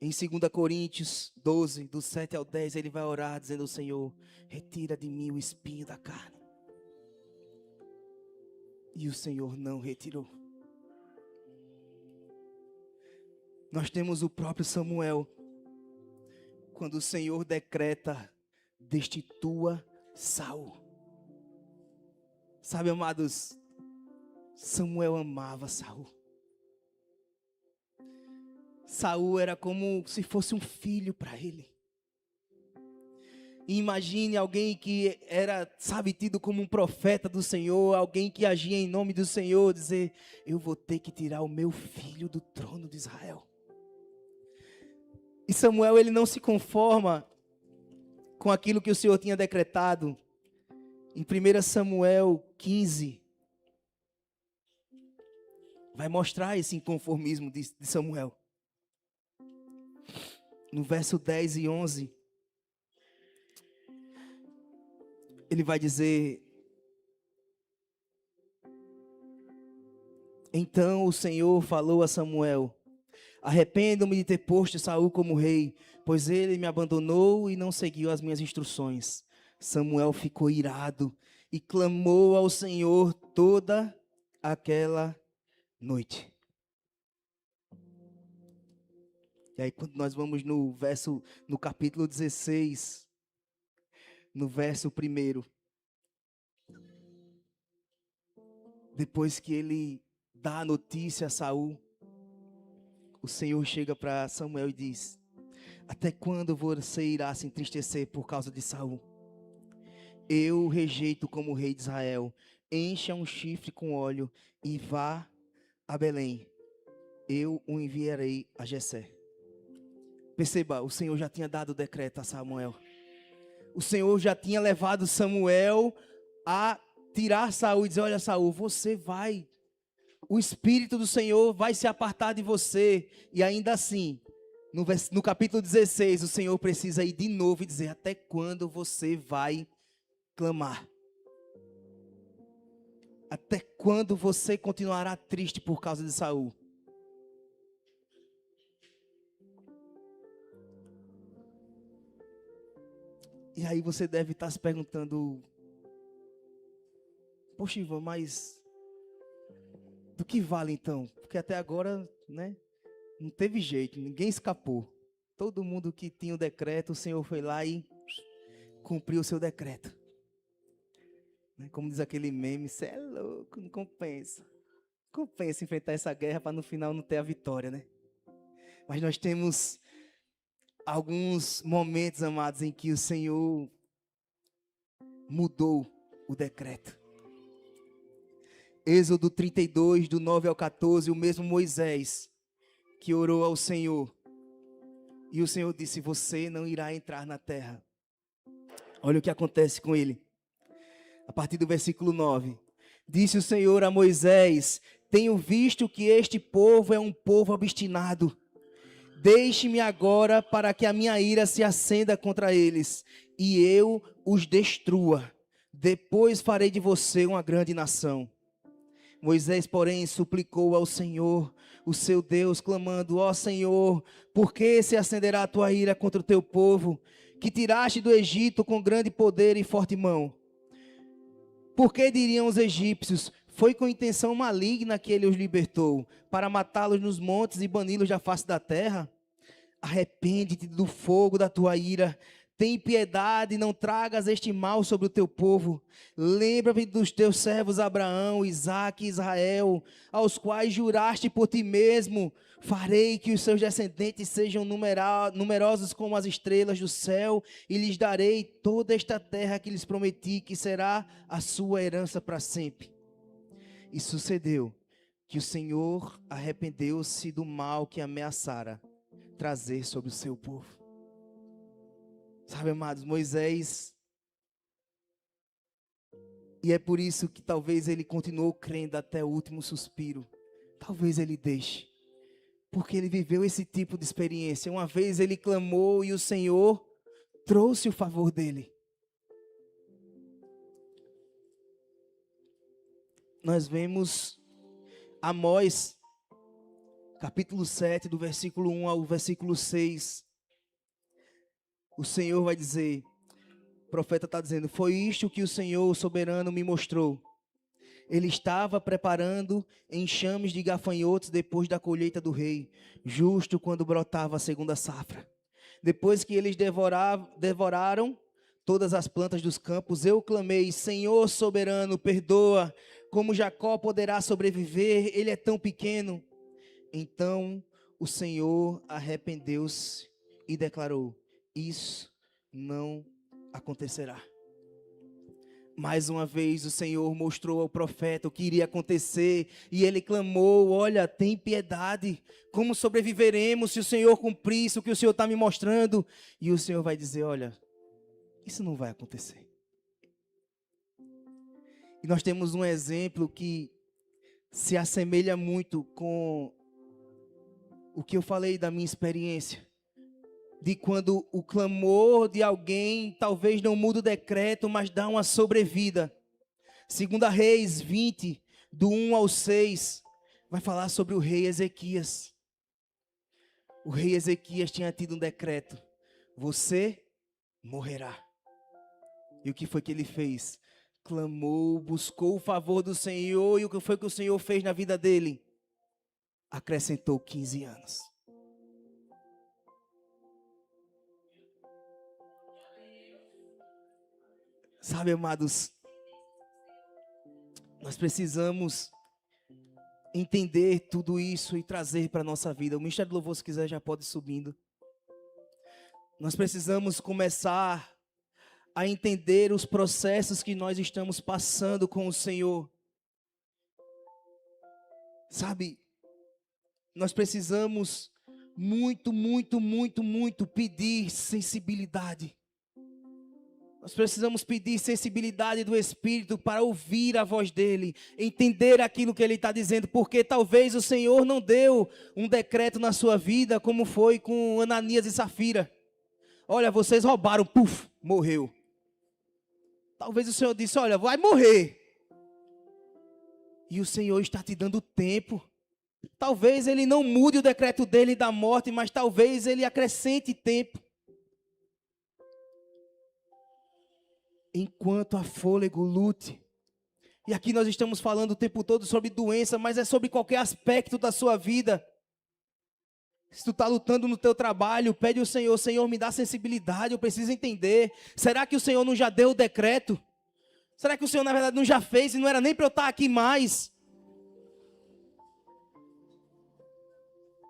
em 2 Coríntios 12, do 7 ao 10, ele vai orar dizendo ao Senhor: retira de mim o espinho da carne. E o Senhor não retirou. Nós temos o próprio Samuel, quando o Senhor decreta: destitua Saul. Sabe, amados, Samuel amava Saul. Saul era como se fosse um filho para ele. E imagine alguém que era, sabe, tido como um profeta do Senhor, alguém que agia em nome do Senhor, dizer: eu vou ter que tirar o meu filho do trono de Israel. E Samuel, ele não se conforma com aquilo que o Senhor tinha decretado. Em 1 Samuel 15, vai mostrar esse inconformismo de Samuel. No verso 10 e 11, ele vai dizer: então o Senhor falou a Samuel: arrependo-me de ter posto Saul como rei, pois ele me abandonou e não seguiu as minhas instruções. Samuel ficou irado e clamou ao Senhor toda aquela noite. E aí, quando nós vamos no capítulo 16, no verso 1, depois que ele dá a notícia a Saul, o Senhor chega para Samuel e diz: até quando você irá se entristecer por causa de Saul? Eu o rejeito como rei de Israel. Encha um chifre com óleo e vá a Belém. Eu o enviarei a Jessé. Perceba, o Senhor já tinha dado o decreto a Samuel. O Senhor já tinha levado Samuel a tirar Saul e dizer: olha, Saul, você vai, o Espírito do Senhor vai se apartar de você. E ainda assim, no capítulo 16, o Senhor precisa ir de novo e dizer: até quando você vai clamar? Até quando você continuará triste por causa de Saul? E aí você deve estar se perguntando: poxa, Ivan, mas do que vale então? Porque até agora, né, não teve jeito, ninguém escapou. Todo mundo que tinha o decreto, o Senhor foi lá e cumpriu o seu decreto. Como diz aquele meme: você é louco, não compensa. Compensa enfrentar essa guerra para no final não ter a vitória, né? Mas nós temos alguns momentos, amados, em que o Senhor mudou o decreto. Êxodo 32, do 9 ao 14, o mesmo Moisés que orou ao Senhor. E o Senhor disse: você não irá entrar na terra. Olha o que acontece com ele. A partir do versículo 9. Disse o Senhor a Moisés: tenho visto que este povo é um povo obstinado. Deixe-me agora para que a minha ira se acenda contra eles e eu os destrua. Depois farei de você uma grande nação. Moisés, porém, suplicou ao Senhor, o seu Deus, clamando: ó Senhor, por que se acenderá a tua ira contra o teu povo, que tiraste do Egito com grande poder e forte mão? Por que diriam os egípcios: foi com intenção maligna que ele os libertou, para matá-los nos montes e bani-los da face da terra? Arrepende-te do fogo da tua ira, tem piedade e não tragas este mal sobre o teu povo. Lembra-te dos teus servos Abraão, Isaque e Israel, aos quais juraste por ti mesmo: farei que os seus descendentes sejam numerosos como as estrelas do céu, e lhes darei toda esta terra que lhes prometi, que será a sua herança para sempre. E sucedeu que o Senhor arrependeu-se do mal que ameaçara trazer sobre o seu povo. Sabe, amados, Moisés, e é por isso que talvez ele continuou crendo até o último suspiro. Talvez ele deixe, porque ele viveu esse tipo de experiência. Uma vez ele clamou e o Senhor trouxe o favor dele. Nós vemos Amós, capítulo 7, do versículo 1 ao versículo 6. O Senhor vai dizer, o profeta está dizendo: foi isto que o Senhor soberano me mostrou. Ele estava preparando enxames de gafanhotos depois da colheita do rei, justo quando brotava a segunda safra. Depois que eles devoraram todas as plantas dos campos, eu clamei: Senhor soberano, perdoa. Como Jacó poderá sobreviver? Ele é tão pequeno. Então o Senhor arrependeu-se e declarou: isso não acontecerá. Mais uma vez o Senhor mostrou ao profeta o que iria acontecer, e ele clamou: olha, tem piedade, como sobreviveremos se o Senhor cumprisse o que o Senhor está me mostrando? E o Senhor vai dizer: olha, isso não vai acontecer. E nós temos um exemplo que se assemelha muito com o que eu falei da minha experiência, de quando o clamor de alguém talvez não muda o decreto, mas dá uma sobrevida. 2 Reis 20, do 1 ao 6, vai falar sobre o rei Ezequias. O rei Ezequias tinha tido um decreto: você morrerá. E o que foi que ele fez? Clamou, buscou o favor do Senhor, e o que foi que o Senhor fez na vida dele? Acrescentou 15 anos. Sabe, amados, nós precisamos entender tudo isso e trazer para a nossa vida. O Ministério do Louvor, se quiser, já pode ir subindo. Nós precisamos começar a entender os processos que nós estamos passando com o Senhor. Sabe, nós precisamos muito pedir sensibilidade. Nós precisamos pedir sensibilidade do Espírito para ouvir a voz dEle, entender aquilo que Ele está dizendo, porque talvez o Senhor não deu um decreto na sua vida, como foi com Ananias e Safira. Olha, vocês roubaram, puf, morreu. Talvez o Senhor disse: olha, vai morrer. E o Senhor está te dando tempo. Talvez Ele não mude o decreto dEle da morte, mas talvez Ele acrescente tempo. Enquanto há fôlego, lute. E aqui nós estamos falando o tempo todo sobre doença, mas é sobre qualquer aspecto da sua vida. Se tu está lutando no teu trabalho, pede ao Senhor: Senhor, me dá sensibilidade, eu preciso entender. Será que o Senhor não já deu o decreto? Será que o Senhor na verdade não já fez e não era nem para eu estar aqui mais?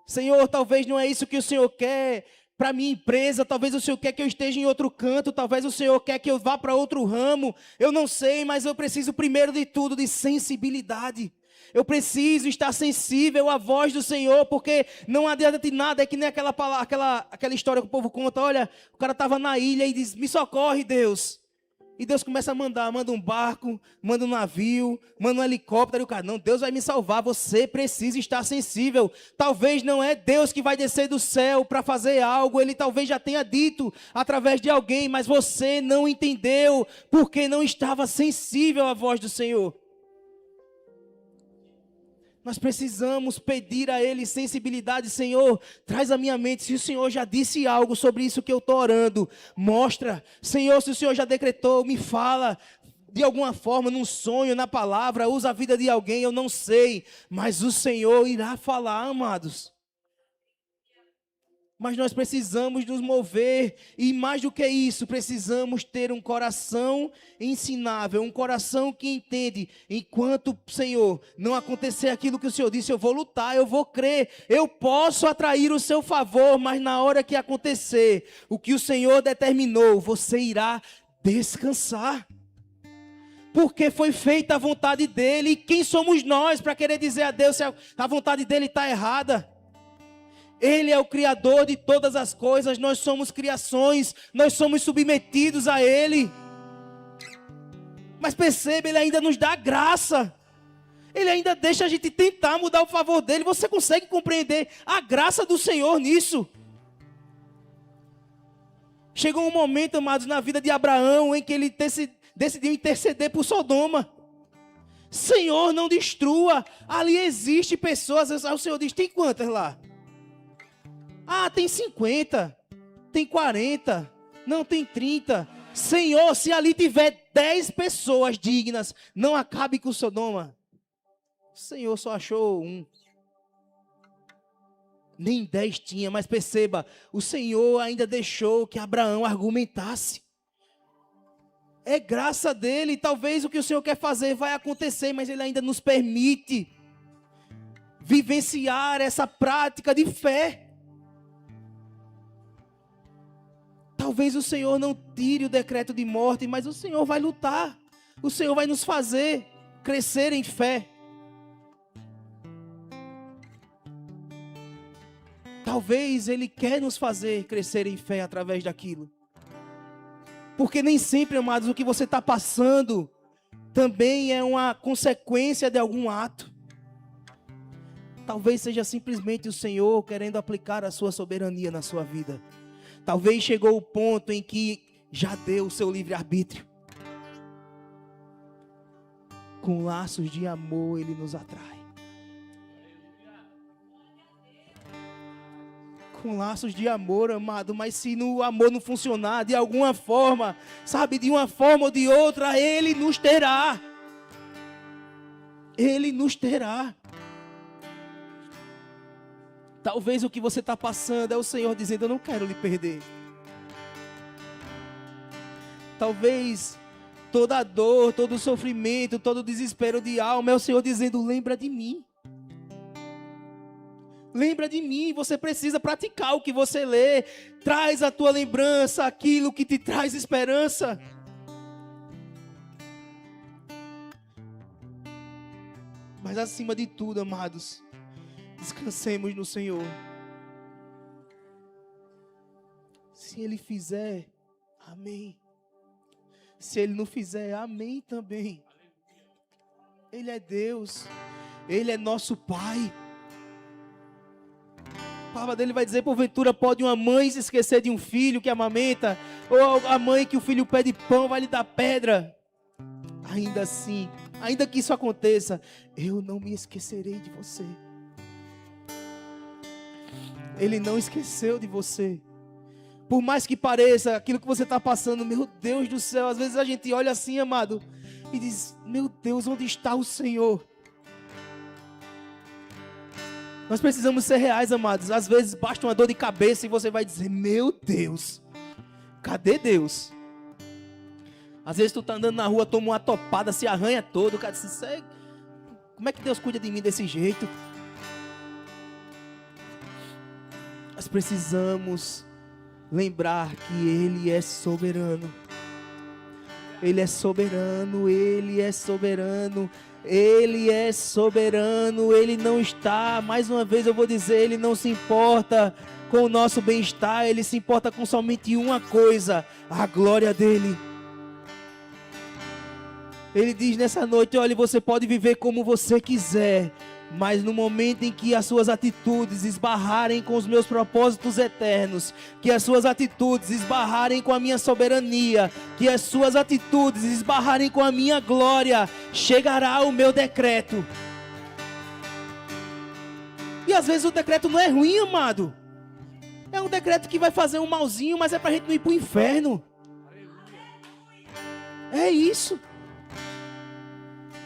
Senhor, talvez não é isso que o Senhor quer para minha empresa, talvez o Senhor quer que eu esteja em outro canto, talvez o Senhor quer que eu vá para outro ramo, eu não sei, mas eu preciso primeiro de tudo de sensibilidade. Eu preciso estar sensível à voz do Senhor, porque não adianta de nada, é que nem aquela história que o povo conta: olha, o cara estava na ilha e diz: me socorre, Deus. E Deus começa a manda um barco, manda um navio, manda um helicóptero, e o cara: não, Deus vai me salvar, você precisa estar sensível. Talvez não é Deus que vai descer do céu para fazer algo, Ele talvez já tenha dito através de alguém, mas você não entendeu, porque não estava sensível à voz do Senhor. Nós precisamos pedir a Ele sensibilidade. Senhor, traz à minha mente, se o Senhor já disse algo sobre isso que eu estou orando, mostra. Senhor, se o Senhor já decretou, me fala de alguma forma, num sonho, na palavra, usa a vida de alguém, eu não sei, mas o Senhor irá falar, amados. Mas nós precisamos nos mover, e mais do que isso, precisamos ter um coração ensinável, um coração que entende: enquanto, Senhor, não acontecer aquilo que o Senhor disse, eu vou lutar, eu vou crer, eu posso atrair o seu favor, mas na hora que acontecer o que o Senhor determinou, você irá descansar. Porque foi feita a vontade dEle, e quem somos nós para querer dizer a Deus se a vontade dEle está errada? Ele é o Criador de todas as coisas, nós somos criações, nós somos submetidos a Ele. Mas perceba, Ele ainda nos dá graça. Ele ainda deixa a gente tentar mudar o favor dele. Você consegue compreender a graça do Senhor nisso? Chegou um momento, amados, na vida de Abraão, em que ele decidiu interceder por Sodoma. Senhor, não destrua. Ali existe pessoas. O Senhor diz, tem quantas lá? Ah, tem 50. Tem 40. Não, tem 30. Senhor, se ali tiver 10 pessoas dignas, não acabe com Sodoma. O Senhor só achou um. Nem 10 tinha, mas perceba, o Senhor ainda deixou que Abraão argumentasse. É graça dele, talvez o que o Senhor quer fazer vai acontecer, mas Ele ainda nos permite vivenciar essa prática de fé. Talvez o Senhor não tire o decreto de morte, mas o Senhor vai lutar. O Senhor vai nos fazer crescer em fé. Talvez Ele quer nos fazer crescer em fé através daquilo. Porque nem sempre, amados, o que você está passando também é uma consequência de algum ato. Talvez seja simplesmente o Senhor querendo aplicar a sua soberania na sua vida. Talvez chegou o ponto em que já deu o seu livre-arbítrio. Com laços de amor Ele nos atrai. Com laços de amor, amado, mas se o amor não funcionar de alguma forma, sabe, de uma forma ou de outra, Ele nos terá. Ele nos terá. Talvez o que você está passando é o Senhor dizendo, eu não quero lhe perder. Talvez toda a dor, todo o sofrimento, todo o desespero de alma é o Senhor dizendo, lembra de mim. Lembra de mim, você precisa praticar o que você lê. Traz à tua lembrança aquilo que te traz esperança. Mas acima de tudo, amados, descansemos no Senhor. Se Ele fizer, amém. Se Ele não fizer, amém também. Ele é Deus. Ele é nosso Pai. A palavra dele vai dizer, porventura pode uma mãe se esquecer de um filho que amamenta, ou a mãe que o filho pede pão vai lhe dar pedra. Ainda assim, ainda que isso aconteça, eu não me esquecerei de você. Ele não esqueceu de você. Por mais que pareça aquilo que você está passando, meu Deus do céu, às vezes a gente olha assim, amado, e diz, meu Deus, onde está o Senhor? Nós precisamos ser reais, amados. Às vezes basta uma dor de cabeça e você vai dizer, meu Deus, cadê Deus? Às vezes tu tá andando na rua, toma uma topada, se arranha todo. O cara diz, como é que Deus cuida de mim desse jeito? Nós precisamos lembrar que Ele é soberano. Ele é soberano, Ele é soberano. Ele é soberano, Ele não está, mais uma vez eu vou dizer, Ele não se importa com o nosso bem-estar, Ele se importa com somente uma coisa, a glória dEle. Ele diz nessa noite, olha, você pode viver como você quiser, mas no momento em que as suas atitudes esbarrarem com os meus propósitos eternos, que as suas atitudes esbarrarem com a minha soberania, que as suas atitudes esbarrarem com a minha glória, chegará o meu decreto. E às vezes o decreto não é ruim, amado. É um decreto que vai fazer um malzinho, mas é pra gente não ir pro inferno. É isso.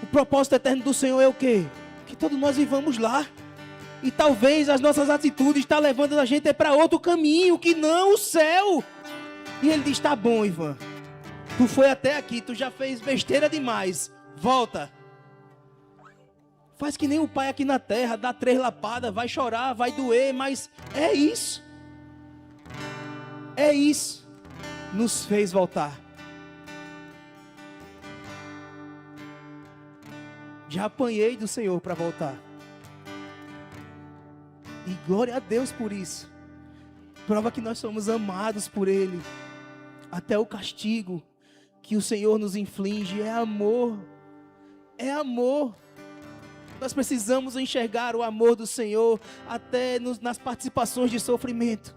O propósito eterno do Senhor é o quê? Que todos nós vivamos lá. E talvez as nossas atitudes estão levando a gente para outro caminho, que não o céu. E Ele diz, tá bom, Ivan, tu foi até aqui, tu já fez besteira demais, volta. Faz que nem o pai aqui na terra, dá 3 lapadas, vai chorar, vai doer, mas é isso. É isso. Nos fez voltar. Já apanhei do Senhor para voltar. E glória a Deus por isso. Prova que nós somos amados por Ele. Até o castigo que o Senhor nos inflige é amor. É amor. Nós precisamos enxergar o amor do Senhor até nas participações de sofrimento.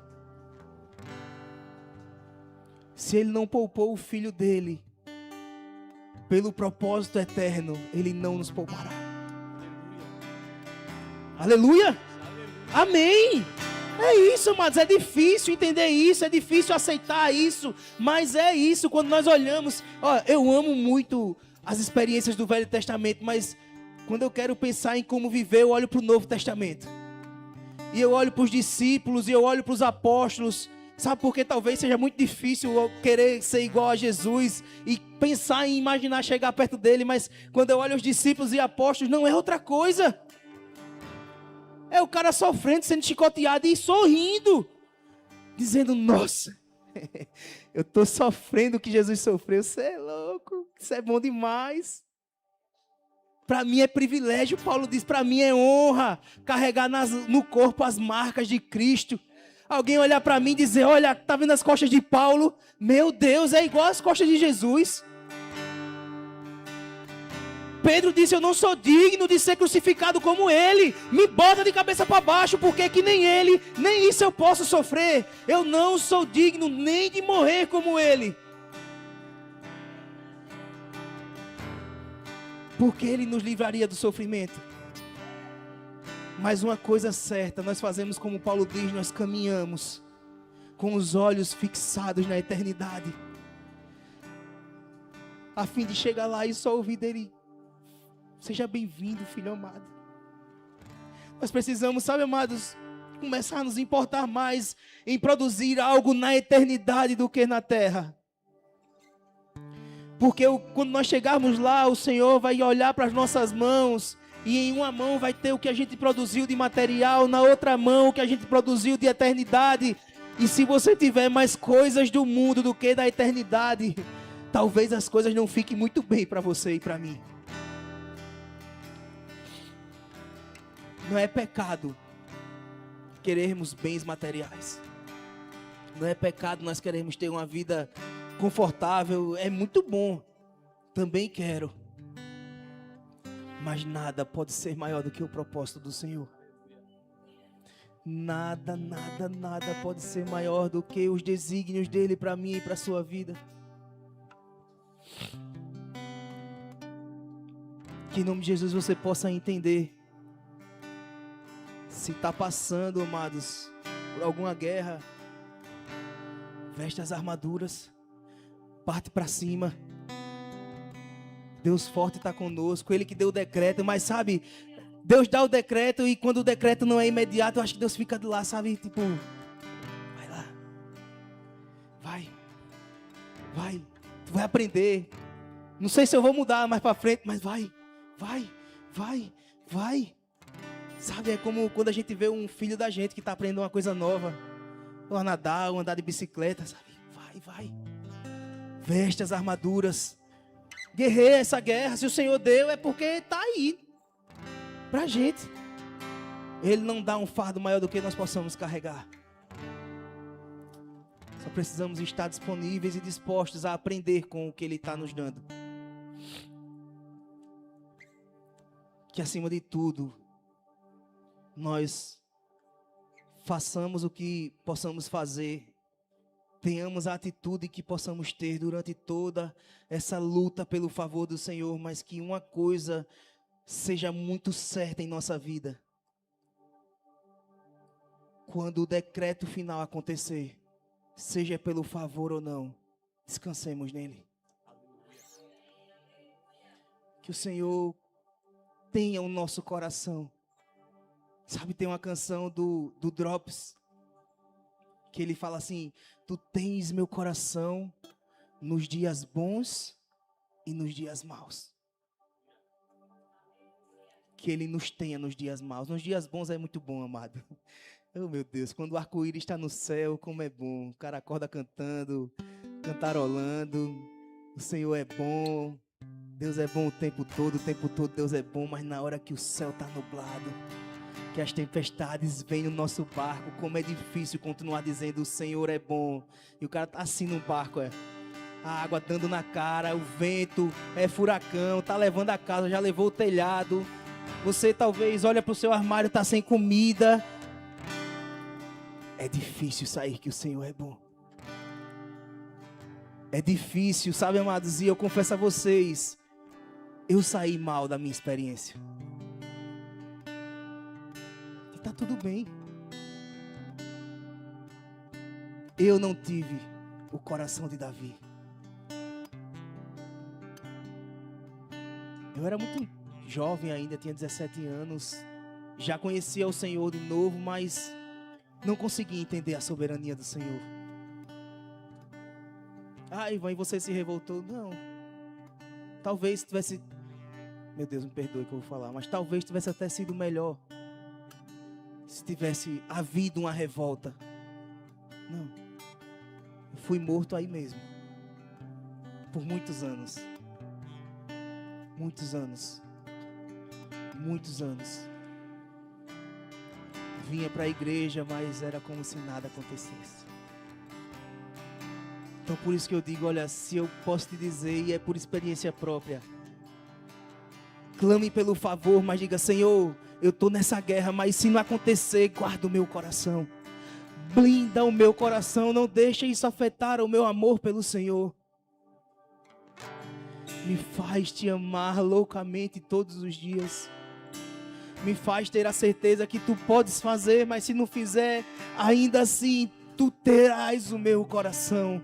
Se Ele não poupou o Filho dEle, pelo propósito eterno, Ele não nos poupará. Aleluia! Amém! É isso, amados, é difícil entender isso, é difícil aceitar isso, mas é isso, quando nós olhamos, eu amo muito as experiências do Velho Testamento, mas quando eu quero pensar em como viver, eu olho para o Novo Testamento, e eu olho para os discípulos, e eu olho para os apóstolos, sabe por que talvez seja muito difícil eu querer ser igual a Jesus, e pensar em imaginar chegar perto dele, mas quando eu olho os discípulos e apóstolos, não é outra coisa. É o cara sofrendo, sendo chicoteado e sorrindo. Dizendo, nossa, eu estou sofrendo o que Jesus sofreu. Você é louco, isso é bom demais. Para mim é privilégio, Paulo diz, para mim é honra carregar no corpo as marcas de Cristo. Alguém olhar para mim e dizer, olha, tá vendo as costas de Paulo? Meu Deus, é igual as costas de Jesus. Pedro disse, eu não sou digno de ser crucificado como ele. Me bota de cabeça para baixo, porque que nem ele, nem isso eu posso sofrer. Eu não sou digno nem de morrer como ele. Porque ele nos livraria do sofrimento. Mas uma coisa certa, nós fazemos como Paulo diz, nós caminhamos com os olhos fixados na eternidade. A fim de chegar lá e só ouvir dele, seja bem-vindo, filho amado. Nós precisamos, sabe, amados, começar a nos importar mais em produzir algo na eternidade do que na terra. Porque quando nós chegarmos lá, o Senhor vai olhar para as nossas mãos e em uma mão vai ter o que a gente produziu de material, na outra mão o que a gente produziu de eternidade. E se você tiver mais coisas do mundo do que da eternidade, talvez as coisas não fiquem muito bem para você e para mim. Não é pecado querermos bens materiais. Não é pecado nós queremos ter uma vida confortável. É muito bom. Também quero. Mas nada pode ser maior do que o propósito do Senhor. Nada, nada, nada pode ser maior do que os desígnios dele para mim e para a sua vida. Que em nome de Jesus você possa entender. Se está passando, amados, por alguma guerra, veste as armaduras, parte para cima. Deus forte está conosco, Ele que deu o decreto, mas sabe, Deus dá o decreto e quando o decreto não é imediato, eu acho que Deus fica de lá, sabe, tipo, vai lá, vai, tu vai aprender. Não sei se eu vou mudar mais para frente, mas vai. Sabe, é como quando a gente vê um filho da gente que está aprendendo uma coisa nova. Ou a nadar, ou andar de bicicleta, sabe? Vai. Veste as armaduras. Guerreia essa guerra. Se o Senhor deu, é porque está aí. Pra gente. Ele não dá um fardo maior do que nós possamos carregar. Só precisamos estar disponíveis e dispostos a aprender com o que Ele está nos dando. Que acima de tudo, nós façamos o que possamos fazer, tenhamos a atitude que possamos ter durante toda essa luta pelo favor do Senhor, mas que uma coisa seja muito certa em nossa vida. Quando o decreto final acontecer, seja pelo favor ou não, descansemos nele. Que o Senhor tenha o nosso coração. Sabe, tem uma canção do Drops, que ele fala assim, tu tens meu coração nos dias bons e nos dias maus. Que Ele nos tenha nos dias maus. Nos dias bons é muito bom, amado. Oh, meu Deus, quando o arco-íris está no céu, como é bom. O cara acorda cantando, cantarolando. O Senhor é bom. Deus é bom o tempo todo Deus é bom. Mas na hora que o céu está nublado, que as tempestades vêm no nosso barco. Como é difícil continuar dizendo: o Senhor é bom. E o cara tá assim no barco, a água dando na cara, o vento, furacão, tá levando a casa, já levou o telhado. Você talvez olha pro seu armário, tá sem comida. É difícil sair que o Senhor é bom. É difícil, sabe, amados? E eu confesso a vocês, eu saí mal da minha experiência. E tá tudo bem. Eu não tive o coração de Davi. Eu era muito jovem ainda, tinha 17 anos. Já conhecia o Senhor de novo, mas não conseguia entender a soberania do Senhor. Ah, Ivan, e você se revoltou? Não. Talvez tivesse... Meu Deus, me perdoe que eu vou falar, mas talvez tivesse até sido melhor se tivesse havido uma revolta. Não. Eu fui morto aí mesmo. Por muitos anos. Muitos anos. Muitos anos. Vinha para a igreja, mas era como se nada acontecesse. Então por isso que eu digo, olha, se eu posso te dizer, e é por experiência própria, clame pelo favor, mas diga: Senhor, eu estou nessa guerra, mas se não acontecer, guarda o meu coração. Blinda o meu coração, não deixa isso afetar o meu amor pelo Senhor. Me faz te amar loucamente todos os dias. Me faz ter a certeza que tu podes fazer, mas se não fizer, ainda assim, tu terás o meu coração.